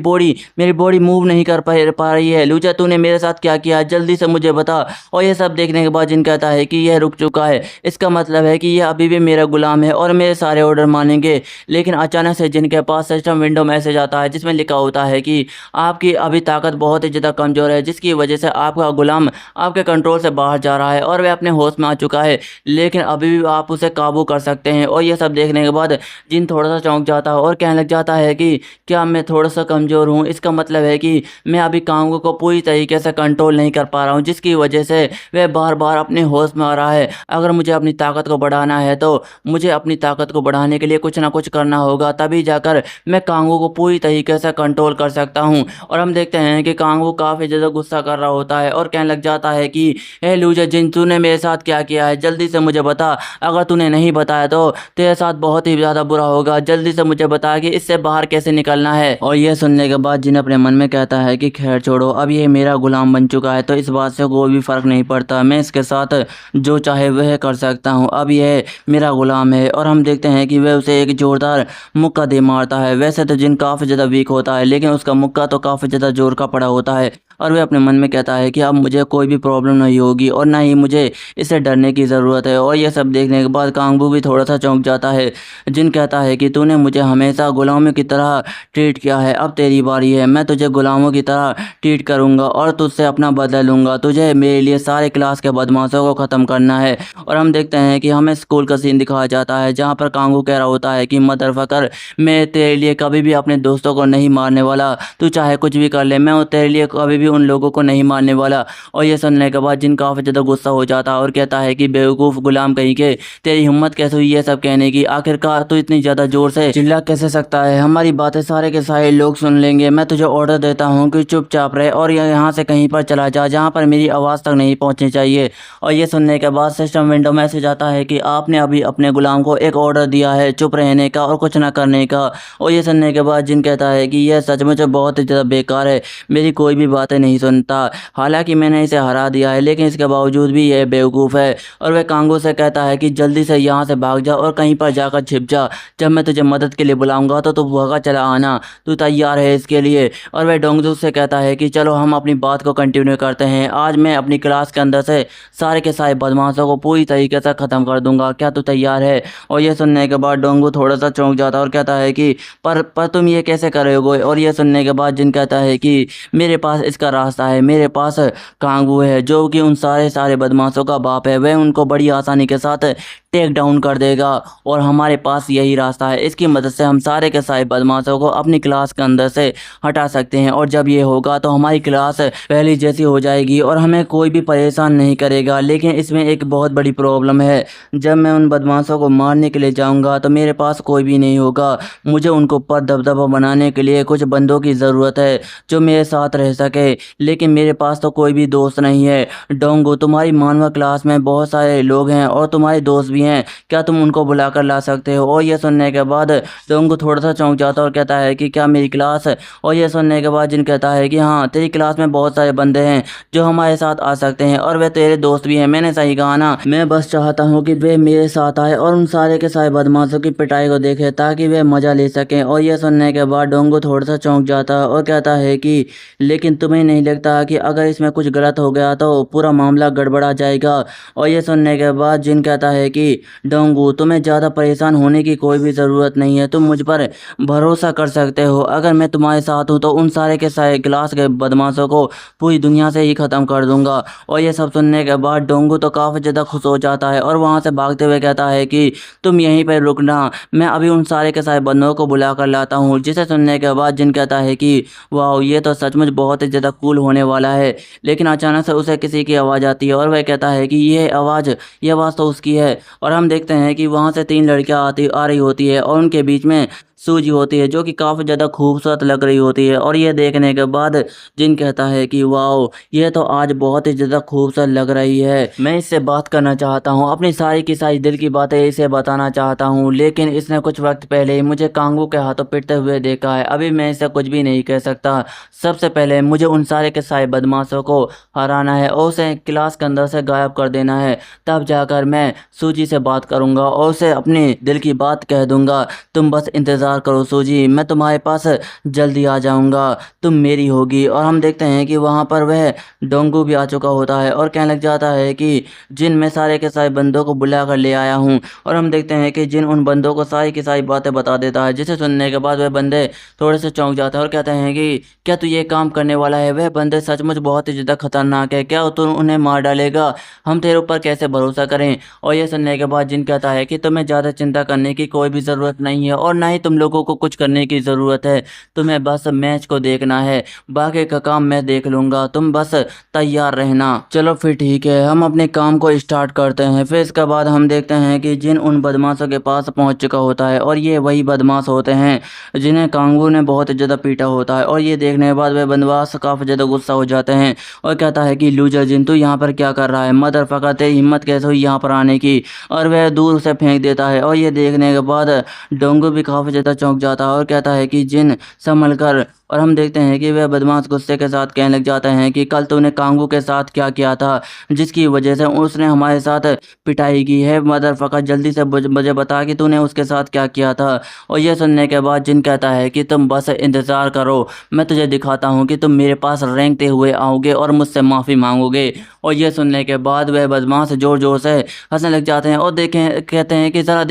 बॉडी मूव नहीं कर पा रही है। लूजर, तूने मेरे साथ क्या किया? जल्दी से मुझे बता। और ये सब देखने के बाद जिन कहता है कि यह रुक चुका है, इसका मतलब है कि यह अभी भी मेरा गुलाम है और मेरे सारे ऑर्डर मानेंगे। लेकिन अचानक से जिनके पास सिस्टम विंडो मैसेज आता है जिसमें लिखा होता है कि आपकी अभी ताकत बहुत ही ज़्यादा कमज़ोर है, जिसकी वजह से आपका गुलाम आपके कंट्रोल से बाहर जा रहा है और वह अपने होश में आ चुका है, लेकिन अभी भी आप उसे काबू कर सकते हैं। और यह सब देखने के बाद जिन थोड़ा सा चौंक जाता है और कहने लग जाता है कि क्या मैं थोड़ा सा कमज़ोर हूँ? इसका मतलब है कि मैं अभी कांगू को पूरी तरीके से कंट्रोल नहीं कर पा रहा हूँ, जिसकी वजह से वह बार बार अपने होश में आ रहा है। अगर मुझे अपनी ताकत को बढ़ाना है तो मुझे अपनी ताकत को बढ़ाने के लिए कुछ ना कुछ करना होगा, तभी जाकर मैं कांगू को पूरी तरीके से कंट्रोल कर सकता हूँ। और हम देखते हैं कि कांगू काफ़ी ज़्यादा गुस्सा कर रहा होता है और कहने लग जाता है कि हे लूजर, जिन तूने मेरे साथ क्या किया है? जल्दी से मुझे बता। अगर तूने नहीं बताया तो तेरे साथ बहुत ही ज़्यादा बुरा होगा। जल्दी से मुझे बता कि इससे बाहर कैसे निकलना है। और यह सुनने के बाद जिन अपने मन में कहता है कि खैर छोड़ो, अब ये मेरा गुलाम बन चुका है तो इस बात से कोई भी फ़र्क नहीं पड़ता, मैं इसके साथ जो चाहे वह कर सकता हूँ। अब यह मेरा गुलाम है। और हम देखते हैं कि वह उसे एक जोरदार मुक्का दे मारता है। वैसे तो जिन काफ़ी ज़्यादा वीक होता है, लेकिन उसका मुक्का तो काफ़ी ज़्यादा जोर का पड़ा होता है और वह अपने मन में कहता है कि अब मुझे कोई भी प्रॉब्लम नहीं होगी और ना ही मुझे इससे डरने की ज़रूरत है। और यह सब देखने के बाद कांगू भी थोड़ा सा चौंक जाता है। जिन कहता है कि तूने मुझे हमेशा गुलामों की तरह ट्रीट किया है, अब तेरी बारी है। मैं तुझे गुलामों की तरह ट्रीट करूँगा और तुझसे अपना बदला लूँगा। तुझे मेरे लिए सारे क्लास के बदमाशों को ख़त्म करना है। और हम देखते हैं कि हमें स्कूल का सीन दिखाया जाता है जहाँ पर कांगू कह रहा होता है कि मदरफकर, मैं तेरे लिए कभी भी अपने दोस्तों को नहीं मारने वाला। तू चाहे कुछ भी कर ले, मैं तेरे लिए कभी भी भी उन लोगों को नहीं मारने वाला। और ये सुनने के बाद जिन काफ़ी ज़्यादा गुस्सा हो जाता है और कहता है कि बेवकूफ़ गुलाम कहीं के, तेरी हिम्मत कैसे हुई ये सब कहने की, आखिरकार तू इतनी ज़्यादा ज़ोर से चिल्ला कैसे सकता है, हमारी बातें सारे के सारे लोग सुन लेंगे। मैं तुझे ऑर्डर देता हूँ कि चुपचाप रहे और यहाँ से कहीं पर चला जा जहाँ पर मेरी आवाज़ तक नहीं पहुँचनी चाहिए। और ये सुनने के बाद सिस्टम विंडो मैसेज आता है कि आपने अभी अपने गुलाम को एक ऑर्डर दिया है चुप रहने का और कुछ ना करने का। और ये सुनने के बाद जिन कहता है कि यह सचमुच बहुत ही ज़्यादा बेकार है, मेरी कोई भी बातें नहीं सुनता, हालांकि मैंने इसे हरा दिया है लेकिन इसके बावजूद भी यह बेवकूफ़ है। और वह कांगो से कहता है कि जल्दी से यहाँ से भाग जा और कहीं पर जाकर छिप जा, जब मैं तुझे मदद के लिए बुलाऊंगा तो तू भागा चला आना, तू तैयार है इसके लिए। और वह डोंगजू से कहता है कि चलो हम अपनी बात को कंटिन्यू करते हैं, आज मैं अपनी क्लास के अंदर से सारे के सारे बदमाशों को पूरी तरीके से ख़त्म कर दूंगा, क्या तू तैयार है। और ये सुनने के बाद डोंगू थोड़ा सा चौंक जाता है और कहता है कि पर तुम ये कैसे करोगे। और ये सुनने के बाद जिन कहता है कि मेरे पास इसका रास्ता है, मेरे पास कांगू है जो कि उन सारे बदमाशों का बाप है, वह उनको बड़ी आसानी के साथ टेक डाउन कर देगा और हमारे पास यही रास्ता है, इसकी मदद से हम सारे के सारे बदमाशों को अपनी क्लास के अंदर से हटा सकते हैं। और जब ये होगा तो हमारी क्लास पहली जैसी हो जाएगी और हमें कोई भी परेशान नहीं करेगा। लेकिन इसमें एक बहुत बड़ी प्रॉब्लम है, जब मैं उन बदमाशों को मारने के लिए जाऊंगा तो मेरे पास कोई भी नहीं होगा, मुझे उनको पर दबदबा बनाने के लिए कुछ बंदों की ज़रूरत है जो मेरे साथ रह सके, लेकिन मेरे पास तो कोई भी दोस्त नहीं है। डोंगो, तुम्हारी मानवा क्लास में बहुत सारे लोग हैं और तुम्हारे दोस्त भी हैं, क्या तुम उनको बुलाकर ला सकते हो। और यह सुनने के बाद डोंगो थोड़ा सा चौंक जाता है और कहता है कि क्या मेरी क्लास है। और यह सुनने के बाद जिन कहता है कि हाँ, तेरी क्लास में बहुत सारे बंदे हैं जो हमारे साथ आ सकते हैं और वे तेरे दोस्त भी हैं, मैंने सही कहा ना। मैं बस चाहता हूँ कि वे मेरे साथ आए और उन सारे के सारे बदमाशों की पिटाई को देखे ताकि वे मज़ा ले सकें। और यह सुनने के बाद डोंगो थोड़ा सा चौंक जाता है और कहता है कि लेकिन तुम्हें नहीं लगता कि अगर इसमें कुछ गलत हो गया तो पूरा मामला गड़बड़ा जाएगा। और यह सुनने के बाद जिन कहता है कि डोंगू, तुम्हें ज़्यादा परेशान होने की कोई भी ज़रूरत नहीं है, तुम मुझ पर भरोसा कर सकते हो, अगर मैं तुम्हारे साथ हूँ तो उन सारे के सारे क्लास के बदमाशों को पूरी दुनिया से ही ख़त्म कर दूंगा। और ये सब सुनने के बाद डोंगू तो काफ़ी ज़्यादा खुश हो जाता है और वहाँ से भागते हुए कहता है कि तुम यहीं पर रुकना, मैं अभी उन सारे के सारे बंदों को बुला कर लाता हूँ। जिसे सुनने के बाद जिन कहता है कि वाह, ये तो सचमुच बहुत ही ज़्यादा कूल होने वाला है। लेकिन अचानक से उसे किसी की आवाज़ आती है और वह कहता है कि ये आवाज़ तो उसकी है। और हम देखते हैं कि वहाँ से 3 लड़कियाँ आ रही होती है और उनके बीच में सूजी होती है जो कि काफ़ी ज़्यादा खूबसूरत लग रही होती है। और ये देखने के बाद जिन कहता है कि वाओ, ये तो आज बहुत ही ज़्यादा खूबसूरत लग रही है, मैं इससे बात करना चाहता हूँ, अपनी सारी की सारी दिल की बातें इसे बताना चाहता हूँ। लेकिन इसने कुछ वक्त पहले ही मुझे कांगू के हाथों पिटते हुए देखा है, अभी मैं इसे कुछ भी नहीं कह सकता। सबसे पहले मुझे उन सारे के सारे बदमाशों को हराना है और उसे क्लास के अंदर से गायब कर देना है, तब जाकर मैं सूजी से बात करूँगा और उसे अपनी दिल की बात कह दूँगा। तुम बस इंतज़ार करो सूजी, मैं तुम्हारे पास जल्दी आ जाऊंगा, तुम मेरी होगी। और हम देखते हैं कि वहाँ पर वह डोंगू भी आ चुका होता है और कहने लग जाता है कि जिन मैं सारे के सारे बंदों को बुला कर ले आया हूँ। और हम देखते हैं कि जिन उन बंदों को सारी की सारी बातें बता देता है, जिसे सुनने के बाद वह बंदे थोड़े से चौंक जाते हैं और कहते हैं कि क्या तू ये काम करने वाला है। वह बंदे सचमुच बहुत ही ज़्यादा खतरनाक है, क्या तू उन्हें मार डालेगा, हम तेरे ऊपर कैसे भरोसा करें। और ये सुनने के बाद जिन कहता है कि तुम्हें ज़्यादा चिंता करने की कोई भी ज़रूरत नहीं है और ना ही तुम लोगों को कुछ करने की ज़रूरत है, तुम्हें बस मैच को देखना है, बाकी का काम मैं देख लूँगा, तुम बस तैयार रहना। चलो फिर ठीक है, हम अपने काम को स्टार्ट करते हैं। फिर इसके बाद हम देखते हैं कि जिन उन बदमाशों के पास पहुंच चुका होता है और ये वही बदमाश होते हैं जिन्हें कांगू ने बहुत ज़्यादा पीटा होता है। और ये देखने के बाद वे बदमाश काफ़ी ज़्यादा गुस्सा हो जाते हैं और कहता है कि लूजर जिन, तू यहाँ पर क्या कर रहा है, मदर फका, तेरी हिम्मत कैसे हुई यहाँ पर आने की। और वह दूर से फेंक देता है। और ये देखने के बाद डोंगू भी काफ़ी ज़्यादा चौंक जाता है और कहता है कि जिन संभल कर। और हम देखते हैं कि वह बदमाश गुस्से के साथ कहने लग जाते हैं कि कल तूने कांगू के साथ क्या किया था जिसकी वजह से उसने हमारे साथ पिटाई की है, मदरफकर जल्दी से मुझे बता कि तूने उसके साथ क्या किया था। और यह सुनने के बाद जिन कहता है कि तुम बस इंतज़ार करो, मैं तुझे दिखाता हूँ कि तुम मेरे पास रेंगते हुए आओगे और मुझसे माफ़ी मांगोगे। और यह सुनने के बाद वह बदमाश ज़ोर ज़ोर से हंसने लग जाते हैं और कहते हैं कि ज़रा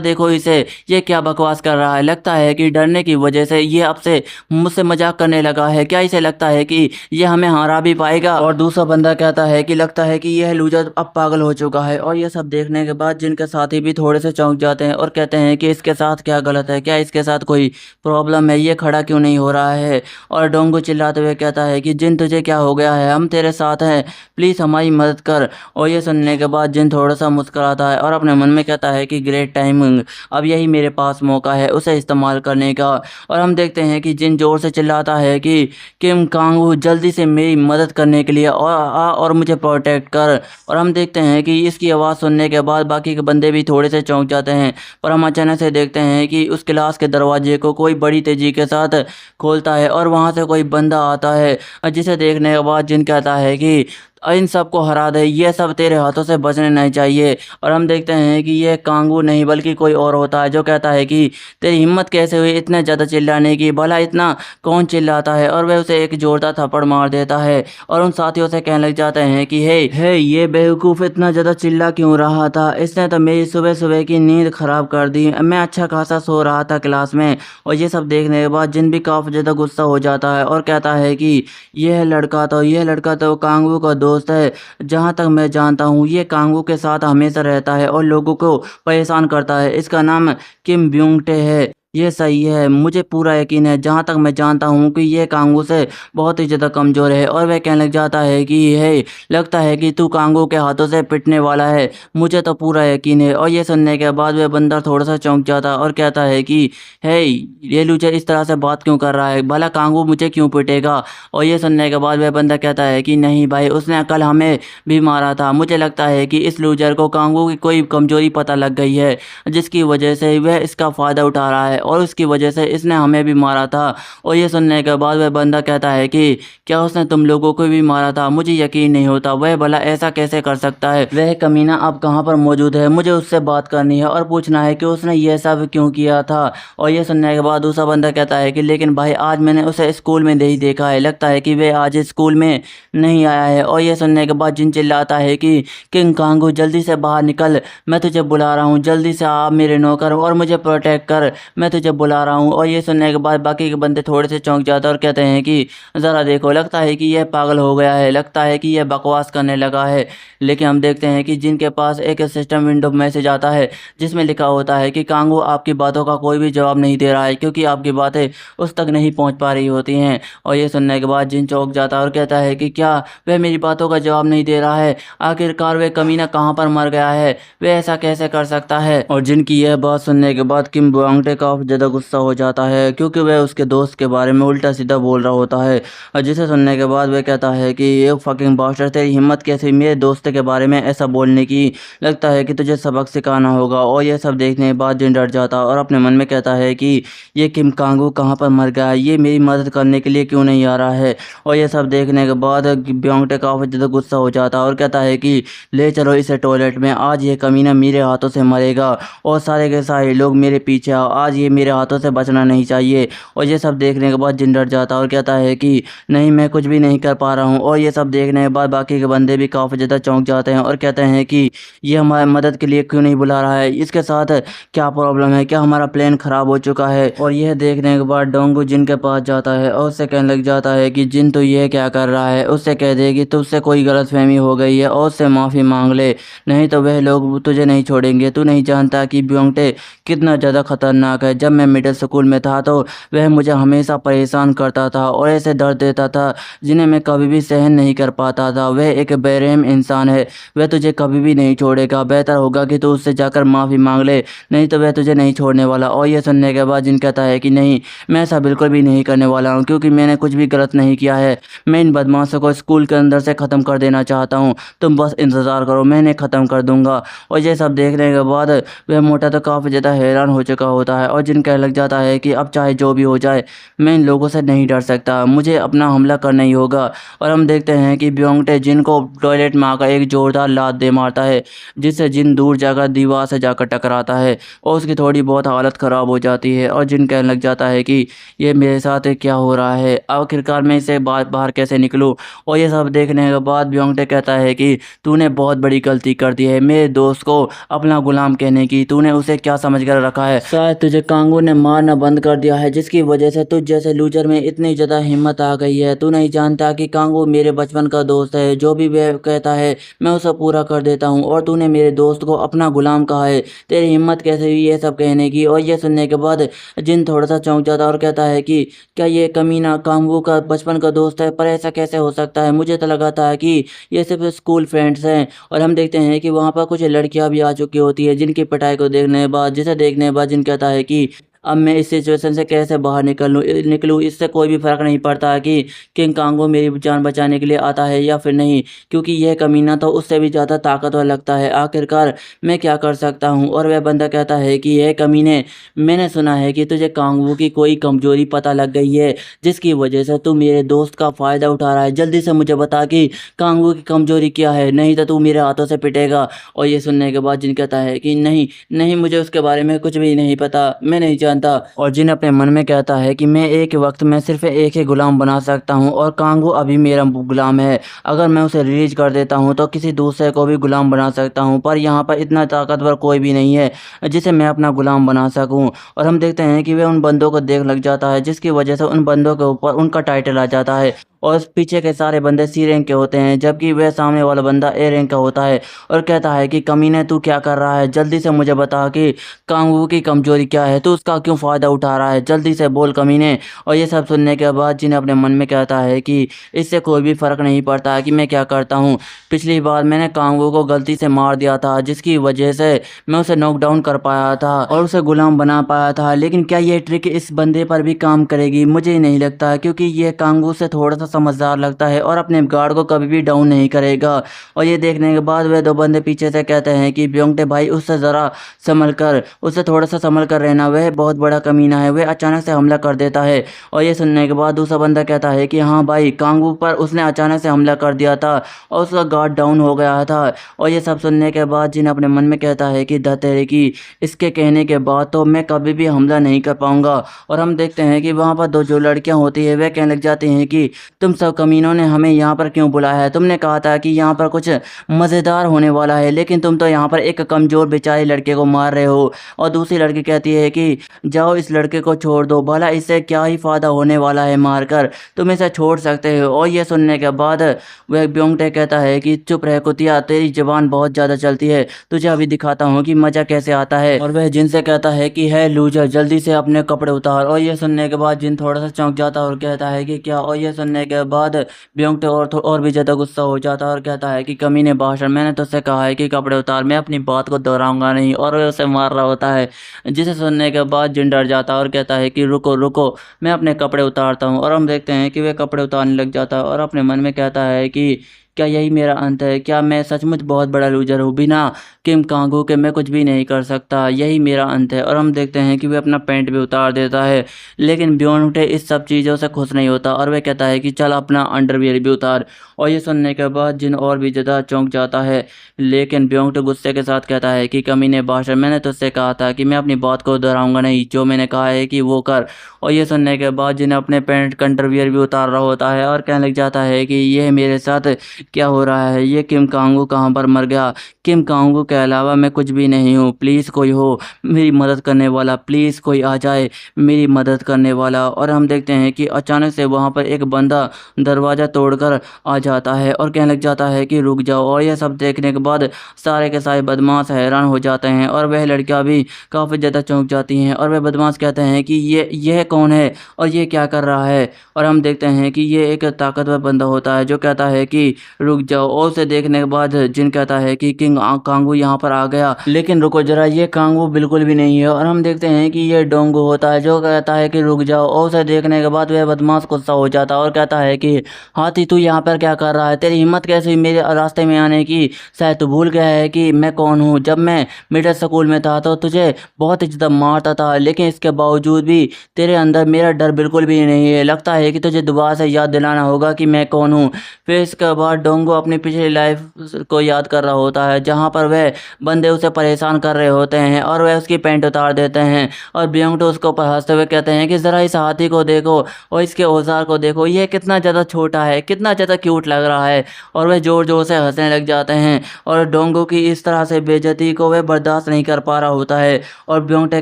देखो इसे, ये क्या बकवास कर रहा रहा है। लगता है कि डरने की वजह से ये अब से मुझसे मजाक करने लगा है। क्या इसे लगता है कि ये हमें हरा भी पाएगा? और दूसरा बंदा कहता है कि लगता है कि यह लूजर अब पागल हो चुका है। और ये सब देखने के बाद जिनके साथी भी थोड़े से चौंक जाते हैं और कहते हैं कि इसके साथ क्या गलत है, क्या इसके साथ कोई प्रॉब्लम है, ये खड़ा क्यों नहीं हो रहा है? और डोंगू चिल्लाते हुए कहता है कि जिन तुझे क्या हो गया है, हम तेरे साथ हैं, प्लीज़ हमारी मदद कर। और ये सुनने के बाद जिन थोड़ा सा मुस्कुराता है और अपने मन में कहता है कि ग्रेट टाइमिंग, अब यही मेरे पास मौका है उसे इस्तेमाल करने का। और हम देखते हैं कि जिन जोर से चिल्लाता है कि किम कांगू जल्दी से मेरी मदद करने के लिए और आ और मुझे प्रोटेक्ट कर। और हम देखते हैं कि इसकी आवाज़ सुनने के बाद बाकी के बंदे भी थोड़े से चौंक जाते हैं। पर हम अचानक से देखते हैं कि उस क्लास के दरवाजे को कोई बड़ी तेजी के साथ खोलता है और वहाँ से कोई बंदा आता है, जिसे देखने के बाद जिन कहता है कि इन सबको हरा दे, ये सब तेरे हाथों से बचने नहीं चाहिए। और हम देखते हैं कि ये कांगू नहीं बल्कि कोई और होता है, जो कहता है कि तेरी हिम्मत कैसे हुई इतने ज़्यादा चिल्लाने की, भला इतना कौन चिल्लाता है? और वह उसे एक जोरदार थप्पड़ मार देता है और उन साथियों से कहने लग जाते हैं कि हे ये बेवकूफ़ इतना ज़्यादा चिल्ला क्यों रहा था? इसने तो मेरी सुबह सुबह की नींद खराब कर दी, मैं अच्छा खासा सो रहा था क्लास में। और ये सब देखने के बाद जिन भी काफ़ी ज़्यादा गुस्सा हो जाता है और कहता है कि यह लड़का तो कांगू का दोस्त है। जहाँ तक मैं जानता हूँ ये कांगू के साथ हमेशा रहता है और लोगों को परेशान करता है। इसका नाम किम ब्योंगटे है। ये सही है, मुझे पूरा यकीन है। जहाँ तक मैं जानता हूँ कि ये कांगू से बहुत ही ज़्यादा कमज़ोर है। और वह कहने लग जाता है कि हे, लगता है कि तू कांगू के हाथों से पिटने वाला है, मुझे तो पूरा यकीन है। और ये सुनने के बाद वह बंदर थोड़ा सा चौंक जाता है और कहता है कि हे, ये लूजर इस तरह से बात क्यों कर रहा है, भला कांगू मुझे क्यों पिटेगा? और ये सुनने के बाद वह बंदा कहता है कि नहीं भाई, उसने कल हमें भी मारा था। मुझे लगता है कि इस लूजर को कांगू की कोई कमजोरी पता लग गई है, जिसकी वजह से वह इसका फ़ायदा उठा रहा है और उसकी वजह से इसने हमें भी मारा था। और ये सुनने के बाद वह बंदा कहता है कि क्या उसने तुम लोगों को भी मारा था? मुझे यकीन नहीं होता, वह भला ऐसा कैसे कर सकता है? वह कमीना अब कहाँ पर मौजूद है? मुझे उससे बात करनी है और पूछना है कि उसने यह सब क्यों किया था। और ये सुनने के बाद दूसरा बंदा कहता है कि लेकिन भाई, आज मैंने उसे स्कूल में नहीं देखा है, लगता है कि वह आज स्कूल में नहीं आया है। और ये सुनने के बाद जिन चिल्लाता है कि किंग कांगू जल्दी से बाहर निकल, मैं तुझे बुला रहा हूँ, जल्दी से आ मेरे नौकर और मुझे प्रोटेक्ट कर, मैं तुझे बुला रहा हूँ। और ये सुनने के बाद बाकी के बंदे थोड़े से चौंक जाते हैं और कहते हैं कि ज़रा देखो, लगता है कि यह पागल हो गया है, लगता है कि यह बकवास करने लगा है। लेकिन हम देखते हैं कि जिनके पास एक सिस्टम विंडो मैसेज आता है जिसमें लिखा होता है कि कांगू आपकी बातों का कोई भी जवाब नहीं दे रहा है, क्योंकि आपकी बातें उस तक नहीं पहुँच पा रही होती हैं। और ये सुनने के बाद जिन चौंक जाता है और कहता है कि क्या वह मेरी बातों का जवाब नहीं दे रहा है? आखिरकार वह कमीना कहाँ पर मर गया है? वह ऐसा कैसे कर सकता है? और जिनकी यह बात सुनने के बाद किम ब्योंगटे काफ़ी ज़्यादा गुस्सा हो जाता है, क्योंकि वह उसके दोस्त के बारे में उल्टा सीधा बोल रहा होता है। और जिसे सुनने के बाद वह कहता है कि ये फकिंग बास्टर, तेरी हिम्मत कैसे मेरे दोस्त के बारे में ऐसा बोलने की? लगता है कि तुझे सबक सिखाना होगा। और यह सब देखने के बाद जिन डर जाता है और अपने मन में कहता है कि ये किम कांगू कहाँ पर मर गया है, ये मेरी मदद करने के लिए क्यों नहीं आ रहा है? और ये सब देखने के बाद ब्योंगटे काफ़ी ज़्यादा गुस्सा हो जाता है और कहता है कि ले चलो इसे टॉयलेट में, आज ये कमीना मेरे हाथों से मरेगा और सारे के सारे लोग मेरे पीछे आओ, आज ये मेरे हाथों से बचना नहीं चाहिए। और ये सब देखने के बाद जिन डर जाता है और कहता है कि नहीं, मैं कुछ भी नहीं कर पा रहा हूँ। और ये सब देखने के बाद बाकी के बंदे भी काफ़ी ज़्यादा चौंक जाते हैं और कहते हैं कि ये हमारी मदद के लिए क्यों नहीं बुला रहा है, इसके साथ क्या प्रॉब्लम है, क्या हमारा प्लान ख़राब हो चुका है? और यह देखने के बाद डोंगू जिन के पास जाता है और उससे कहने लग जाता है कि जिन तो ये क्या कर रहा है, उससे कह दे कि तुझसे कोई गलतफहमी हो गई है और उससे माफ़ी मांग ले, नहीं तो वह लोग तुझे नहीं छोड़ेंगे। तू नहीं जानता कि ब्योंगटे कितना ज़्यादा ख़तरनाक है। जब मैं मिडिल स्कूल में था तो वह मुझे हमेशा परेशान करता था और ऐसे दर्द देता था जिन्हें मैं कभी भी सहन नहीं कर पाता था। वह एक बेरहम इंसान है, वह तुझे कभी भी नहीं छोड़ेगा। बेहतर होगा कि तू उससे जाकर माफ़ी मांग ले, नहीं तो वह तुझे नहीं छोड़ने वाला। और यह सुनने के बाद जिन कहता है कि नहीं, मैं ऐसा बिल्कुल भी नहीं करने वाला हूँ, क्योंकि मैंने कुछ भी गलत नहीं किया है। मैं इन बदमाशों को स्कूल के अंदर से ख़त्म कर देना चाहता हूँ, तुम बस इंतज़ार करो, मैं इन्हें ख़त्म कर दूँगा। और ये सब देखने के बाद वह मोटा तो काफ़ी ज़्यादा हैरान हो चुका होता है और जिन कहने लग जाता है कि अब चाहे जो भी हो जाए, मैं इन लोगों से नहीं डर सकता, मुझे अपना हमला करना ही होगा। और हम देखते हैं कि ब्योंगटे जिन को टॉयलेट में आकर एक ज़ोरदार लात दे मारता है, जिससे जिन दूर जाकर दीवार से जाकर टकराता है और उसकी थोड़ी बहुत हालत ख़राब हो जाती है। और जिन कहने लग जाता है कि ये मेरे साथ क्या हो रहा है, आखिरकार मैं इसे बाहर कैसे निकलूँ? और ये सब देखने के बाद ब्योंगटे कहता है कि तूने बहुत बड़ी गलती कर दी है, मेरे दोस्त को अपना गुलाम कहने की। तूने उसे क्या समझ कर रखा है? शायद तुझे कांगू ने मारना बंद कर दिया है, जिसकी वजह से तुझ जैसे लूजर में इतनी ज़्यादा हिम्मत आ गई है। तू नहीं जानता कि कांगू मेरे बचपन का दोस्त है, जो भी वह कहता है मैं उसे पूरा कर देता हूँ, और तूने मेरे दोस्त को अपना गुलाम कहा है। तेरी हिम्मत कैसे हुई ये सब कहने की? और ये सुनने के बाद जिन थोड़ा सा चौंक जाता है और कहता है कि क्या ये कमीना कांगू का बचपन का दोस्त है? पर ऐसा कैसे हो सकता है? मुझे तो लगा था कि ये सिर्फ स्कूल फ्रेंड्स हैं। और हम देखते हैं कि वहाँ पर कुछ लड़कियाँ भी आ चुकी होती है, जिनकी पिटाई को देखने के बाद, जिसे देखने के बाद जिन कहता है कि अब मैं इस सिचुएशन से कैसे बाहर निकलूँ, इससे कोई भी फ़र्क नहीं पड़ता कि किंग कांगो मेरी जान बचाने के लिए आता है या फिर नहीं, क्योंकि यह कमीना तो उससे भी ज़्यादा ताकतवर लगता है। आखिरकार मैं क्या कर सकता हूँ? और वह बंदा कहता है कि यह कमीने, मैंने सुना है कि तुझे कांगो की कोई कमज़ोरी पता लग गई है, जिसकी वजह से तू मेरे दोस्त का फ़ायदा उठा रहा है। जल्दी से मुझे बता कि कांगो की कमज़ोरी क्या है, नहीं तो तू मेरे हाथों से पिटेगा। और ये सुनने के बाद जिन कहता है कि नहीं, नहीं, मुझे उसके बारे में कुछ भी नहीं पता, मैं नहीं जानता। और जिन अपने मन में कहता है कि मैं एक वक्त में सिर्फ एक ही गुलाम बना सकता हूँ, और कांगो अभी मेरा गुलाम है। अगर मैं उसे रिलीज कर देता हूँ तो किसी दूसरे को भी गुलाम बना सकता हूँ, पर यहाँ पर इतना ताकतवर कोई भी नहीं है जिसे मैं अपना गुलाम बना सकूँ। और हम देखते हैं कि वह उन बंदों को देख लग जाता है, जिसकी वजह से उन बंदों के ऊपर उनका टाइटल आ जाता है, और पीछे के सारे बंदे सी रैंक के होते हैं, जबकि वह सामने वाला बंदा ए रैंक का होता है। और कहता है कि कमीने, तू क्या कर रहा है? जल्दी से मुझे बता कि कांगू की कमजोरी क्या है, तू उसका क्यों फ़ायदा उठा रहा है? जल्दी से बोल कमीने। और ये सब सुनने के बाद जिन अपने मन में कहता है कि इससे कोई भी फ़र्क नहीं पड़ता कि मैं क्या करता हूँ। पिछली बार मैंने कांगू को गलती से मार दिया था, जिसकी वजह से मैं उसे नॉकडाउन कर पाया था और उसे गुलाम बना पाया था, लेकिन क्या ये ट्रिक इस बंदे पर भी काम करेगी? मुझे नहीं लगता, क्योंकि ये कांगू से थोड़ा सा समझदार लगता है और अपने गार्ड को कभी भी डाउन नहीं करेगा। और ये देखने के बाद वे दो बंदे पीछे से कहते हैं कि ब्योंगटे भाई, उससे ज़रा संभल कर, उससे थोड़ा सा संभल कर रहना, वह बहुत बड़ा कमीना है, वह अचानक से हमला कर देता है। और ये सुनने के बाद दूसरा बंदा कहता है कि हाँ भाई, कांगू पर उसने अचानक से हमला कर दिया था और उसका गार्ड डाउन हो गया था। और ये सब सुनने के बाद जिन अपने मन में कहता है कि धतेरे की, इसके कहने के बाद तो मैं कभी भी हमला नहीं कर पाऊंगा। और हम देखते हैं कि वहाँ पर दो जो लड़कियाँ होती है, वह कहने लग जाती हैं कि तुम सब कमीनों ने हमें यहाँ पर क्यों बुलाया है? तुमने कहा था कि यहाँ पर कुछ मज़ेदार होने वाला है, लेकिन तुम तो यहाँ पर एक कमज़ोर बेचारे लड़के को मार रहे हो। और दूसरी लड़की कहती है कि जाओ, इस लड़के को छोड़ दो, भला इससे क्या ही फ़ायदा होने वाला है मारकर, तुम इसे छोड़ सकते हो। और ये सुनने के बाद वह ब्योंगटे कहता है कि चुप रह कुतिया, तेरी ज़बान बहुत ज़्यादा चलती है, तुझे अभी दिखाता हूँ कि मज़ा कैसे आता है। और वह जिन से कहता है कि है लूजर, जल्दी से अपने कपड़े उतार। और ये सुनने के बाद जिन थोड़ा सा चौंक जाता है और कहता है कि क्या? और ये सुनने के बाद ब्योंगटे और भी ज़्यादा गुस्सा हो जाता है और कहता है कि कमीने बाशर, मैंने तुझसे कहा है कि कपड़े उतार, मैं अपनी बात को दोहराऊंगा नहीं। और वह उसे मार रहा होता है, जिसे सुनने के बाद जिन डर जाता है और कहता है कि रुको रुको, मैं अपने कपड़े उतारता हूँ। और हम देखते हैं कि वह कपड़े उतारने लग जाता है और अपने मन में कहता है कि क्या यही मेरा अंत है? क्या मैं सचमुच बहुत बड़ा लूजर हूँ? बिना किम कांगू के मैं कुछ भी नहीं कर सकता, यही मेरा अंत है। और हम देखते हैं कि वह अपना पैंट भी उतार देता है, लेकिन ब्योंगटे इस सब चीज़ों से खुश नहीं होता और वह कहता है कि चल अपना अंडरवियर भी उतार। और ये सुनने के बाद जिन और भी ज़्यादा चौंक जाता है, लेकिन ब्योंगटे गुस्से के साथ कहता है कि कमीने बाशर, मैंने तुझसे कहा था कि मैं अपनी बात को दोहराऊंगा नहीं, जो मैंने कहा है कि वो कर। और ये सुनने के बाद जिन्हें अपने पैंट का अंडरवियर भी उतार रहा होता है और कहने लग जाता है कि यह मेरे साथ क्या हो रहा है? ये किम कांगू कहाँ पर मर गया? किम कांगू के अलावा मैं कुछ भी नहीं हूँ। प्लीज़ कोई हो मेरी मदद करने वाला, प्लीज़ कोई आ जाए मेरी मदद करने वाला। और हम देखते हैं कि अचानक से वहाँ पर एक बंदा दरवाज़ा तोड़कर आ जाता है और कहने लग जाता है कि रुक जाओ। और यह सब देखने के बाद सारे के सारे बदमाश हैरान हो जाते हैं और वह लड़कियाँ भी काफ़ी ज़्यादा चौंक जाती हैं। और वह बदमाश कहते हैं कि यह कौन है और ये क्या कर रहा है? और हम देखते हैं कि ये एक ताकतवर बंदा होता है जो कहता है कि रुक जाओ। और उसे देखने के बाद जिन कहता है कि किंग कांगू यहाँ पर आ गया, लेकिन रुको जरा, ये कांगू बिल्कुल भी नहीं है। और हम देखते हैं कि ये डोंगू होता है जो कहता है कि रुक जाओ। और उसे देखने के बाद वह बदमाश गुस्सा हो जाता है और कहता है कि हाथी, तू यहाँ पर क्या कर रहा है? तेरी हिम्मत कैसे हुई मेरे रास्ते में आने की? शायद तू भूल गया है कि मैं कौन हूँ। जब मैं मिडिल स्कूल में था तो तुझे बहुत ही ज़्यादा मारता था, लेकिन इसके बावजूद भी तेरे अंदर मेरा डर बिल्कुल भी नहीं है। लगता है कि तुझे दोबारा से याद दिलाना होगा कि मैं कौन हूँ। फिर इसके बाद डोंगो अपनी पिछली लाइफ को याद कर रहा होता है, जहाँ पर वह बंदे उसे परेशान कर रहे होते हैं और वह उसकी पैंट उतार देते हैं। और ब्योंगटो उसके ऊपर हंसते हुए कहते हैं कि ज़रा इस हाथी को देखो और इसके औजार को देखो, ये कितना ज़्यादा छोटा है, कितना ज़्यादा क्यूट लग रहा है। और वह ज़ोर ज़ोर से हंसने लग जाते हैं और डोंगो की इस तरह से बेइज्जती को वह बर्दाश्त नहीं कर पा रहा होता है। और ब्योंगटे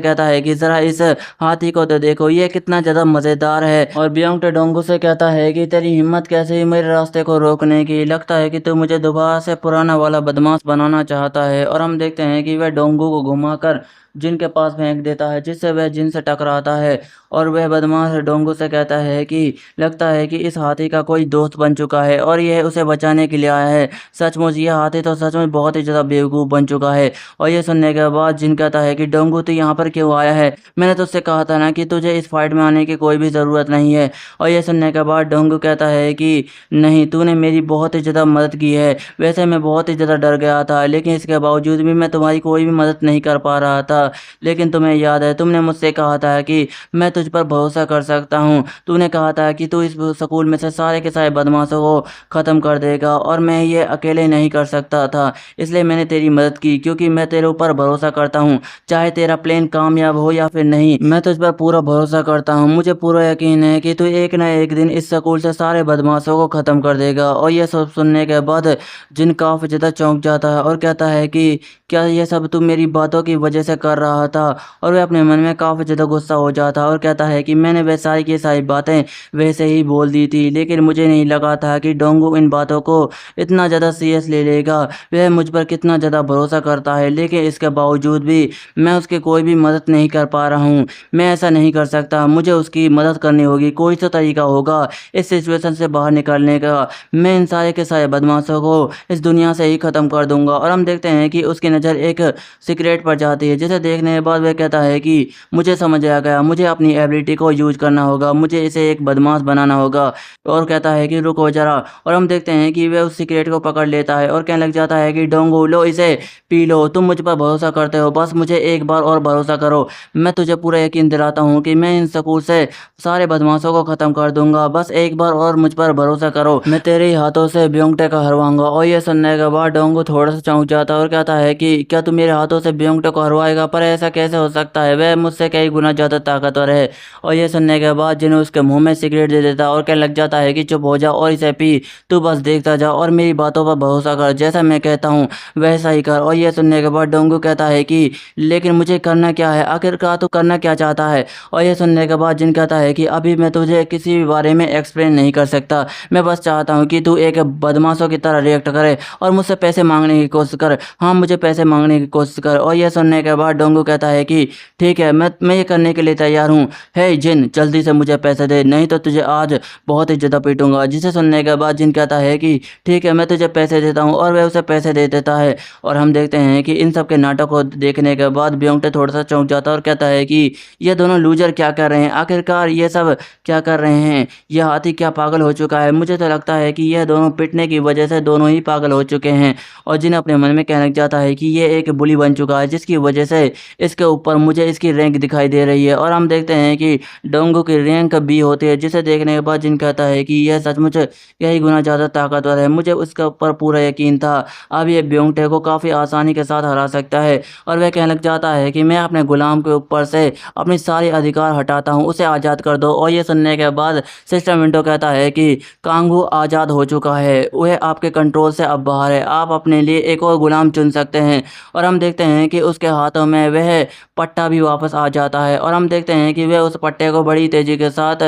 कहता है कि ज़रा इस हाथी को तो देखो, ये कितना ज़्यादा मज़ेदार है। और ब्योंगटे डोंगो से कहता है कि तेरी हिम्मत कैसे हुई मेरे रास्ते को रोकने की, लगता है कि तू मुझे दोबारा से पुराना वाला बदमाश बनाना चाहता है। और हम देखते हैं कि वह डोंगो को घुमाकर जिन के पास फेंक देता है, जिससे वह जिन से टकराता है। और वह बदमाश डोंगो से कहता है कि लगता है कि इस हाथी का कोई दोस्त बन चुका है और यह उसे बचाने के लिए आया है। सचमुच यह हाथी तो सचमुच बहुत ही ज़्यादा बेवकूफ़ बन चुका है। और ये सुनने के बाद जिन कहता है कि डोंगो तू यहाँ पर क्यों आया है, मैंने तुझसे कहा था ना कि तुझे इस फाइट में आने की कोई भी ज़रूरत नहीं है। और ये सुनने के बाद डोंगो कहता है कि नहीं, तूने मेरी बहुत ही ज़्यादा मदद की है। वैसे मैं बहुत ही ज़्यादा डर गया था, लेकिन इसके बावजूद भी मैं तुम्हारी कोई भी मदद नहीं कर पा रहा था। लेकिन तुम्हें याद है, तुमने मुझसे कहा था कि मैं तुझ पर भरोसा कर सकता हूँ। तूने कहा था कि तू इस स्कूल में से सारे के सारे बदमाशों को ख़त्म कर देगा और मैं ये अकेले नहीं कर सकता था, इसलिए मैंने तेरी मदद की, क्योंकि मैं तेरे ऊपर भरोसा करता हूँ। चाहे तेरा प्लान कामयाब हो या फिर नहीं, मैं तुझ पर पूरा भरोसा करता हूँ। मुझे पूरा यकीन है कि तू एक ना एक दिन इस स्कूल से सारे बदमाशों को ख़त्म कर देगा। और यह सब सुनने के बाद जिन काफ़ी ज़्यादा चौंक जाता है और कहता है कि क्या ये सब तू मेरी बातों की वजह से कर रहा था। और वह अपने मन में काफ़ी ज़्यादा गुस्सा हो जाता है और कहता है कि मैंने वह सारी की सारी बातें वैसे ही बोल दी थी, लेकिन मुझे नहीं लगा था कि डोंगो इन बातों को इतना ज़्यादा सीरियस ले लेगा। वह मुझ पर कितना ज़्यादा भरोसा करता है, लेकिन इसके बावजूद भी मैं उसकी कोई भी मदद नहीं कर पा रहा हूँ। मैं ऐसा नहीं कर सकता, मुझे उसकी मदद करनी होगी, कोई तो तरीका होगा इस सिचुएशन से बाहर निकलने का। मैं इन सारे के सारे बदमाशों को इस दुनिया से ही ख़त्म कर दूंगा। और हम देखते हैं कि उसकी नज़र एक सिगरेट पर जाती है, जिसे देखने के बाद वह कहता है कि मुझे समझ आ गया, मुझे अपनी एबिलिटी को यूज करना होगा, मुझे इसे एक बदमाश बनाना होगा। और कहता है कि रुको जरा। और हम देखते हैं कि वह उस सिगरेट को पकड़ लेता है और कहने लग जाता है कि डोंगो लो इसे पी लो, तुम मुझ पर भरोसा करते हो, बस मुझे एक बार और भरोसा करो। मैं तुझे पूरा यकीन दिलाता हूँ कि मैं इन स्कूल से सारे बदमाशों को ख़त्म कर दूंगा, बस एक बार और मुझ पर भरोसा करो, मैं तेरे ही हाथों से ब्योंगटे को हरवाऊंगा। और ये सुनने के बाद डोंगो थोड़ा सा चौंक जाता है और कहता है कि क्या तू मेरे हाथों से ब्योंगटे को हरवाएगा, पर ऐसा कैसे हो सकता है, वह मुझसे कई गुना ज़्यादा ताकतवर है। और ये सुनने के बाद जिन्हें उसके मुंह में सिगरेट दे देता है और कहने लग जाता है कि चुप हो जा और इसे पी, तू बस देखता जा और मेरी बातों पर भरोसा कर, जैसा मैं कहता हूँ वैसा ही कर। और ये सुनने के बाद डोंगो कहता है कि लेकिन मुझे करना क्या है, आखिरकार तू करना क्या चाहता है। और ये सुनने के बाद जिन कहता है कि अभी मैं तुझे किसी भी बारे में एक्सप्लेन नहीं कर सकता, मैं बस चाहता हूँ कि तू एक बदमाशों की तरह रिएक्ट करे और मुझसे पैसे मांगने की कोशिश कर, हाँ मुझे पैसे मांगने की कोशिश कर। और यह सुनने के बाद डोंगो कहता है कि ठीक है, मैं ये करने के लिए तैयार हूँ। हे जिन, जल्दी से मुझे पैसे दे, नहीं तो तुझे आज बहुत ही ज़्यादा पीटूंगा। जिसे सुनने के बाद जिन कहता है कि ठीक है, मैं तुझे पैसे देता हूँ। और वह उसे पैसे दे देता है। और हम देखते हैं कि इन सब के नाटक को देखने के बाद ब्योंगटे थोड़ा सा चौंक जाता है और कहता है कि ये दोनों लूजर क्या कर रहे हैं, आखिरकार ये सब क्या कर रहे हैं, यह हाथी क्या पागल हो चुका है। मुझे तो लगता है कि यह दोनों पिटने की वजह से दोनों ही पागल हो चुके हैं। और जिन अपने मन में कहने लग जाता है कि ये एक बुली बन चुका है, जिसकी वजह से इसके ऊपर मुझे इसकी रैंक दिखाई दे रही है। और हम देखते हैं कि डोंगो की रैंक बी होती है, जिसे देखने के बाद जिन कहता है कि यह सचमुच कई गुना ज़्यादा ताकतवर है, मुझे उसके ऊपर पूरा यकीन था। अब ये ब्योंगटे को काफ़ी आसानी के साथ हरा सकता है। और वह कहने लग जाता है कि मैं अपने गुलाम के ऊपर से अपनी सारी अधिकार हटाता हूँ, उसे आज़ाद कर दो। और ये सुनने के बाद सिस्टर मिंटो कहता है कि कांगू आज़ाद हो चुका है, वह आपके कंट्रोल से अब बाहर है, आप अपने लिए एक और गुलाम चुन सकते हैं। और हम देखते हैं कि उसके हाथों में वह पट्टा भी वापस आ जाता है। और हम देखते हैं कि वह उस पट्टे को बड़ी तेज़ी के साथ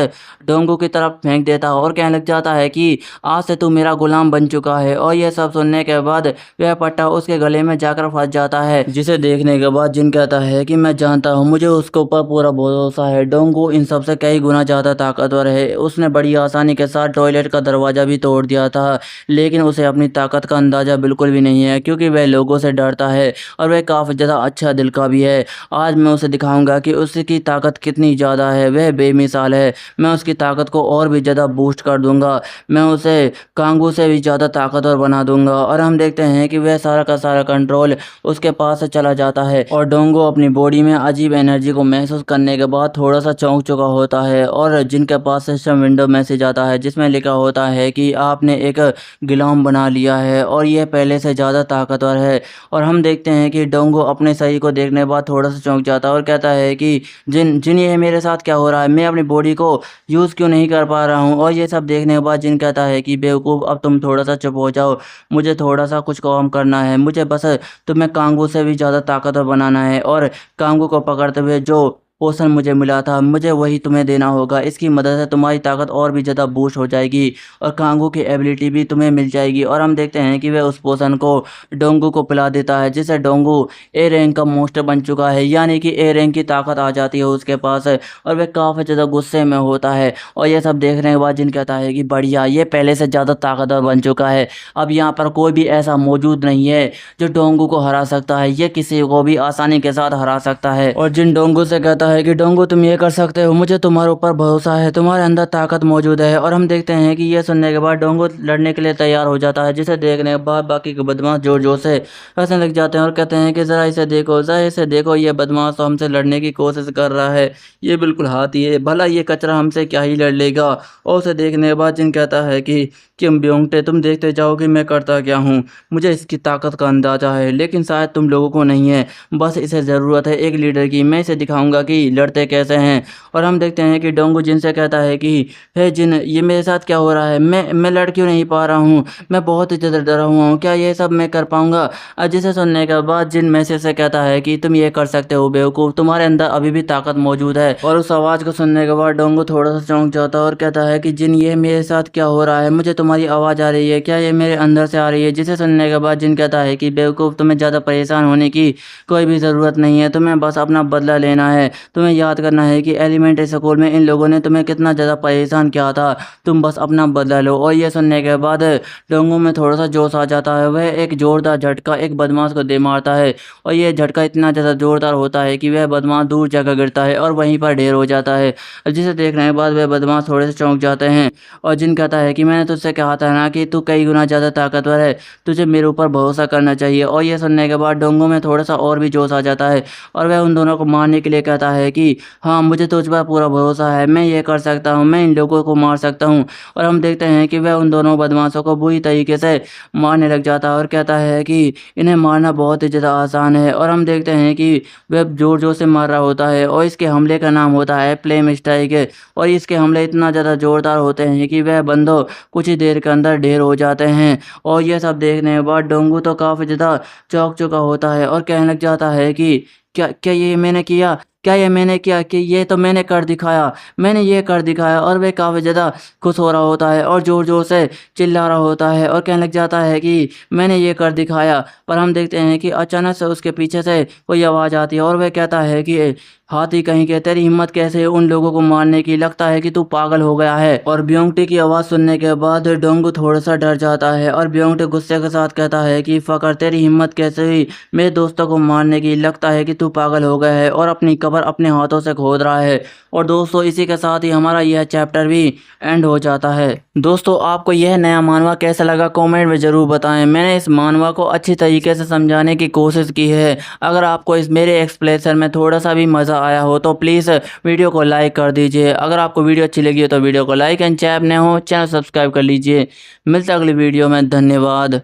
डोंगो की तरफ फेंक देता है और कहने लग जाता है कि आज से तू मेरा गुलाम बन चुका है। और यह सब सुनने के बाद वह पट्टा उसके गले में जाकर फंस जाता है, जिसे देखने के बाद जिन कहता है कि मैं जानता हूँ, मुझे उसके ऊपर पूरा भरोसा है, डोंगो इन सब से कई गुना ज़्यादा ताकतवर है। उसने बड़ी आसानी के साथ टॉयलेट का दरवाज़ा भी तोड़ दिया था, लेकिन उसे अपनी ताकत का अंदाज़ा बिल्कुल भी नहीं है, क्योंकि वह लोगों से डरता है और वह काफ़ी ज़्यादा अच्छा दिल का भी है। आज मैं उसे दिखाऊंगा कि उसकी ताकत कितनी ही ज़्यादा है, वह बेमिसाल है। मैं उसकी ताकत को और भी ज़्यादा बूस्ट कर दूंगा, मैं उसे कांगू से भी ज़्यादा ताकतवर बना दूंगा। और हम देखते हैं कि वह सारा का सारा कंट्रोल उसके पास से चला जाता है और डोंगो अपनी बॉडी में अजीब एनर्जी को महसूस करने के बाद थोड़ा सा चौंक चुका होता है और जिनके पास सिस्टम विंडो मैसेज आता है जिसमें लिखा होता है कि आपने एक गुलाम बना लिया है और यह पहले से ज़्यादा ताकतवर है। और हम देखते हैं कि डोंगो अपने सही को देखने के बाद थोड़ा सा चौंक जाता है और कहता है कि जिन जिन ये मेरे साथ क्या हो रहा है, मैं अपनी बॉडी को यूज़ क्यों नहीं कर पा रहा हूँ। और ये सब देखने के बाद जिन कहता है कि बेवकूफ़, अब तुम थोड़ा सा चुप हो जाओ, मुझे थोड़ा सा कुछ काम करना है, मुझे बस तुम्हें कांगू से भी ज़्यादा ताकतवर बनाना है और कांगू को पकड़ते हुए जो पोषण मुझे मिला था मुझे वही तुम्हें देना होगा। इसकी मदद से तुम्हारी ताकत और भी ज़्यादा बूस्ट हो जाएगी और कांगू की एबिलिटी भी तुम्हें मिल जाएगी। और हम देखते हैं कि वह उस पोषण को डोंगू को पिला देता है जिससे डोंगू ए रैंक का मोस्टर बन चुका है, यानी कि ए रैंक की ताकत आ जाती है उसके पास और वह काफ़ी ज़्यादा गुस्से में होता है। और यह सब देखने के बाद जिन कहता है कि बढ़िया, ये पहले से ज़्यादा ताकतवर बन चुका है, अब यहाँ पर कोई भी ऐसा मौजूद नहीं है जो डोंगू को हरा सकता है, ये किसी को भी आसानी के साथ हरा सकता है। और जिन डोंगू से कहता है कि डोंगो तुम ये कर सकते हो, मुझे तुम्हारे ऊपर भरोसा है, तुम्हारे अंदर ताकत मौजूद है। और हम देखते हैं कि ये सुनने के बाद डोंगो लड़ने के लिए तैयार हो जाता है, जिसे देखने के बाद बाकी के बदमाश जोर जोर से हंसने लग जाते हैं और कहते हैं कि ज़रा इसे देखो, ज़रा इसे देखो, ये बदमाश तो हमसे लड़ने की कोशिश कर रहा है, ये बिल्कुल हाथी है, भला ये कचरा हमसे क्या ही लड़ लेगा। और उसे देखने के बाद जिन कहता है कि किम ब्योंगटे, तुम देखते जाओ कि मैं करता क्या हूँ, मुझे इसकी ताकत का अंदाज़ा है, लेकिन शायद तुम लोगों को नहीं है, बस इसे ज़रूरत है एक लीडर की, मैं इसे दिखाऊंगा कि लड़ते कैसे हैं। और हम देखते हैं कि डोंगू जिन से कहता है कि हे जिन, ये मेरे साथ क्या हो रहा है, मैं लड़ क्यों नहीं पा रहा हूँ, मैं बहुत ही ज़्यादा डरा हुआ हूँ, क्या ये सब मैं कर पाऊँगा। जिसे सुनने के बाद जिन मैसेज से कहता है कि तुम ये कर सकते हो बेवकूफ़, तुम्हारे अंदर अभी भी ताकत मौजूद है। और उस आवाज़ को सुनने के बाद डोंगू थोड़ा सा चौंक जाता है और कहता है कि जिन, ये मेरे साथ क्या हो रहा है, मुझे तुम्हारी आवाज़ आ रही है, क्या ये मेरे अंदर से आ रही है। जिसे सुनने के बाद जिन कहता है कि बेवकूफ़, तुम्हें ज़्यादा परेशान होने की कोई भी ज़रूरत नहीं है, तुम्हें बस अपना बदला लेना है, तुम्हें याद करना है कि एलिमेंट्री स्कूल में इन लोगों ने तुम्हें कितना ज़्यादा परेशान किया था, तुम बस अपना बदला लो। और ये सुनने के बाद डोंगू में थोड़ा सा जोश आ जाता है, वह एक ज़ोरदार झटका एक बदमाश को दे मारता है और यह झटका इतना ज़्यादा ज़ोरदार होता है कि वह बदमाश दूर जाकर गिरता है और वहीं पर ढेर हो जाता है। जिसे देखने के बाद वह बदमाश थोड़े से चौंक जाते हैं और जिन कहता है कि मैंने तुझसे कहा था ना कि तू कई गुना ज़्यादा ताकतवर है, तुझे मेरे ऊपर भरोसा करना चाहिए। और यह सुनने के बाद डोंगू में थोड़ा सा और भी जोश आ जाता है और वह उन दोनों को मारने के लिए कहता है कि हाँ, मुझे तुझ पर पूरा भरोसा है, मैं ये कर सकता हूँ, मैं इन लोगों को मार सकता हूँ। और हम देखते हैं कि वह उन दोनों बदमाशों को बुरी तरीके से मारने लग जाता है और कहता है कि इन्हें मारना बहुत ही ज़्यादा आसान है। और हम देखते हैं कि वह ज़ोर ज़ोर से मार रहा होता है और इसके हमले का नाम होता है फ्लेम स्ट्राइक। और इसके हमले इतना ज़्यादा ज़ोरदार होते हैं कि वह बंदों कुछ ही देर के अंदर ढेर हो जाते हैं। और यह सब देखने के बाद डोंगू तो काफ़ी ज़्यादा चौंक चुका होता है और कहने लग जाता है कि क्या क्या ये मैंने किया, क्या ये मैंने किया, कि ये तो मैंने कर दिखाया, मैंने ये कर दिखाया। और वह काफ़ी ज़्यादा खुश हो रहा होता है और ज़ोर ज़ोर से चिल्ला रहा होता है और कहने लग जाता है कि मैंने ये कर दिखाया। पर हम देखते हैं कि अचानक से उसके पीछे से कोई आवाज़ आती है और वह कहता है कि हाथी कहीं के, तेरी हिम्मत कैसे है उन लोगों को मारने की, लगता है कि तू पागल हो गया है। और ब्योंगटी की आवाज़ सुनने के बाद डोंगू थोड़ा सा डर जाता है और ब्योंगटी गुस्से के साथ कहता है कि फकर, तेरी हिम्मत कैसे हुई मेरे दोस्तों को मारने की, लगता है कि तू पागल हो गया है और अपनी कब्र अपने हाथों से खोद रहा है। और दोस्तों, इसी के साथ ही हमारा यह चैप्टर भी एंड हो जाता है। दोस्तों, आपको यह नया मानवा कैसा लगा कमेंट में ज़रूर बताएं। मैंने इस मानवा को अच्छी तरीके से समझाने की कोशिश की है। अगर आपको इस मेरे एक्सप्लेनेशन में थोड़ा सा भी मज़ा आया हो तो प्लीज़ वीडियो को लाइक कर दीजिए। अगर आपको वीडियो अच्छी लगी हो तो वीडियो को लाइक एंड चैनल नए हो चैनल सब्सक्राइब कर लीजिए। मिलते अगली वीडियो में, धन्यवाद।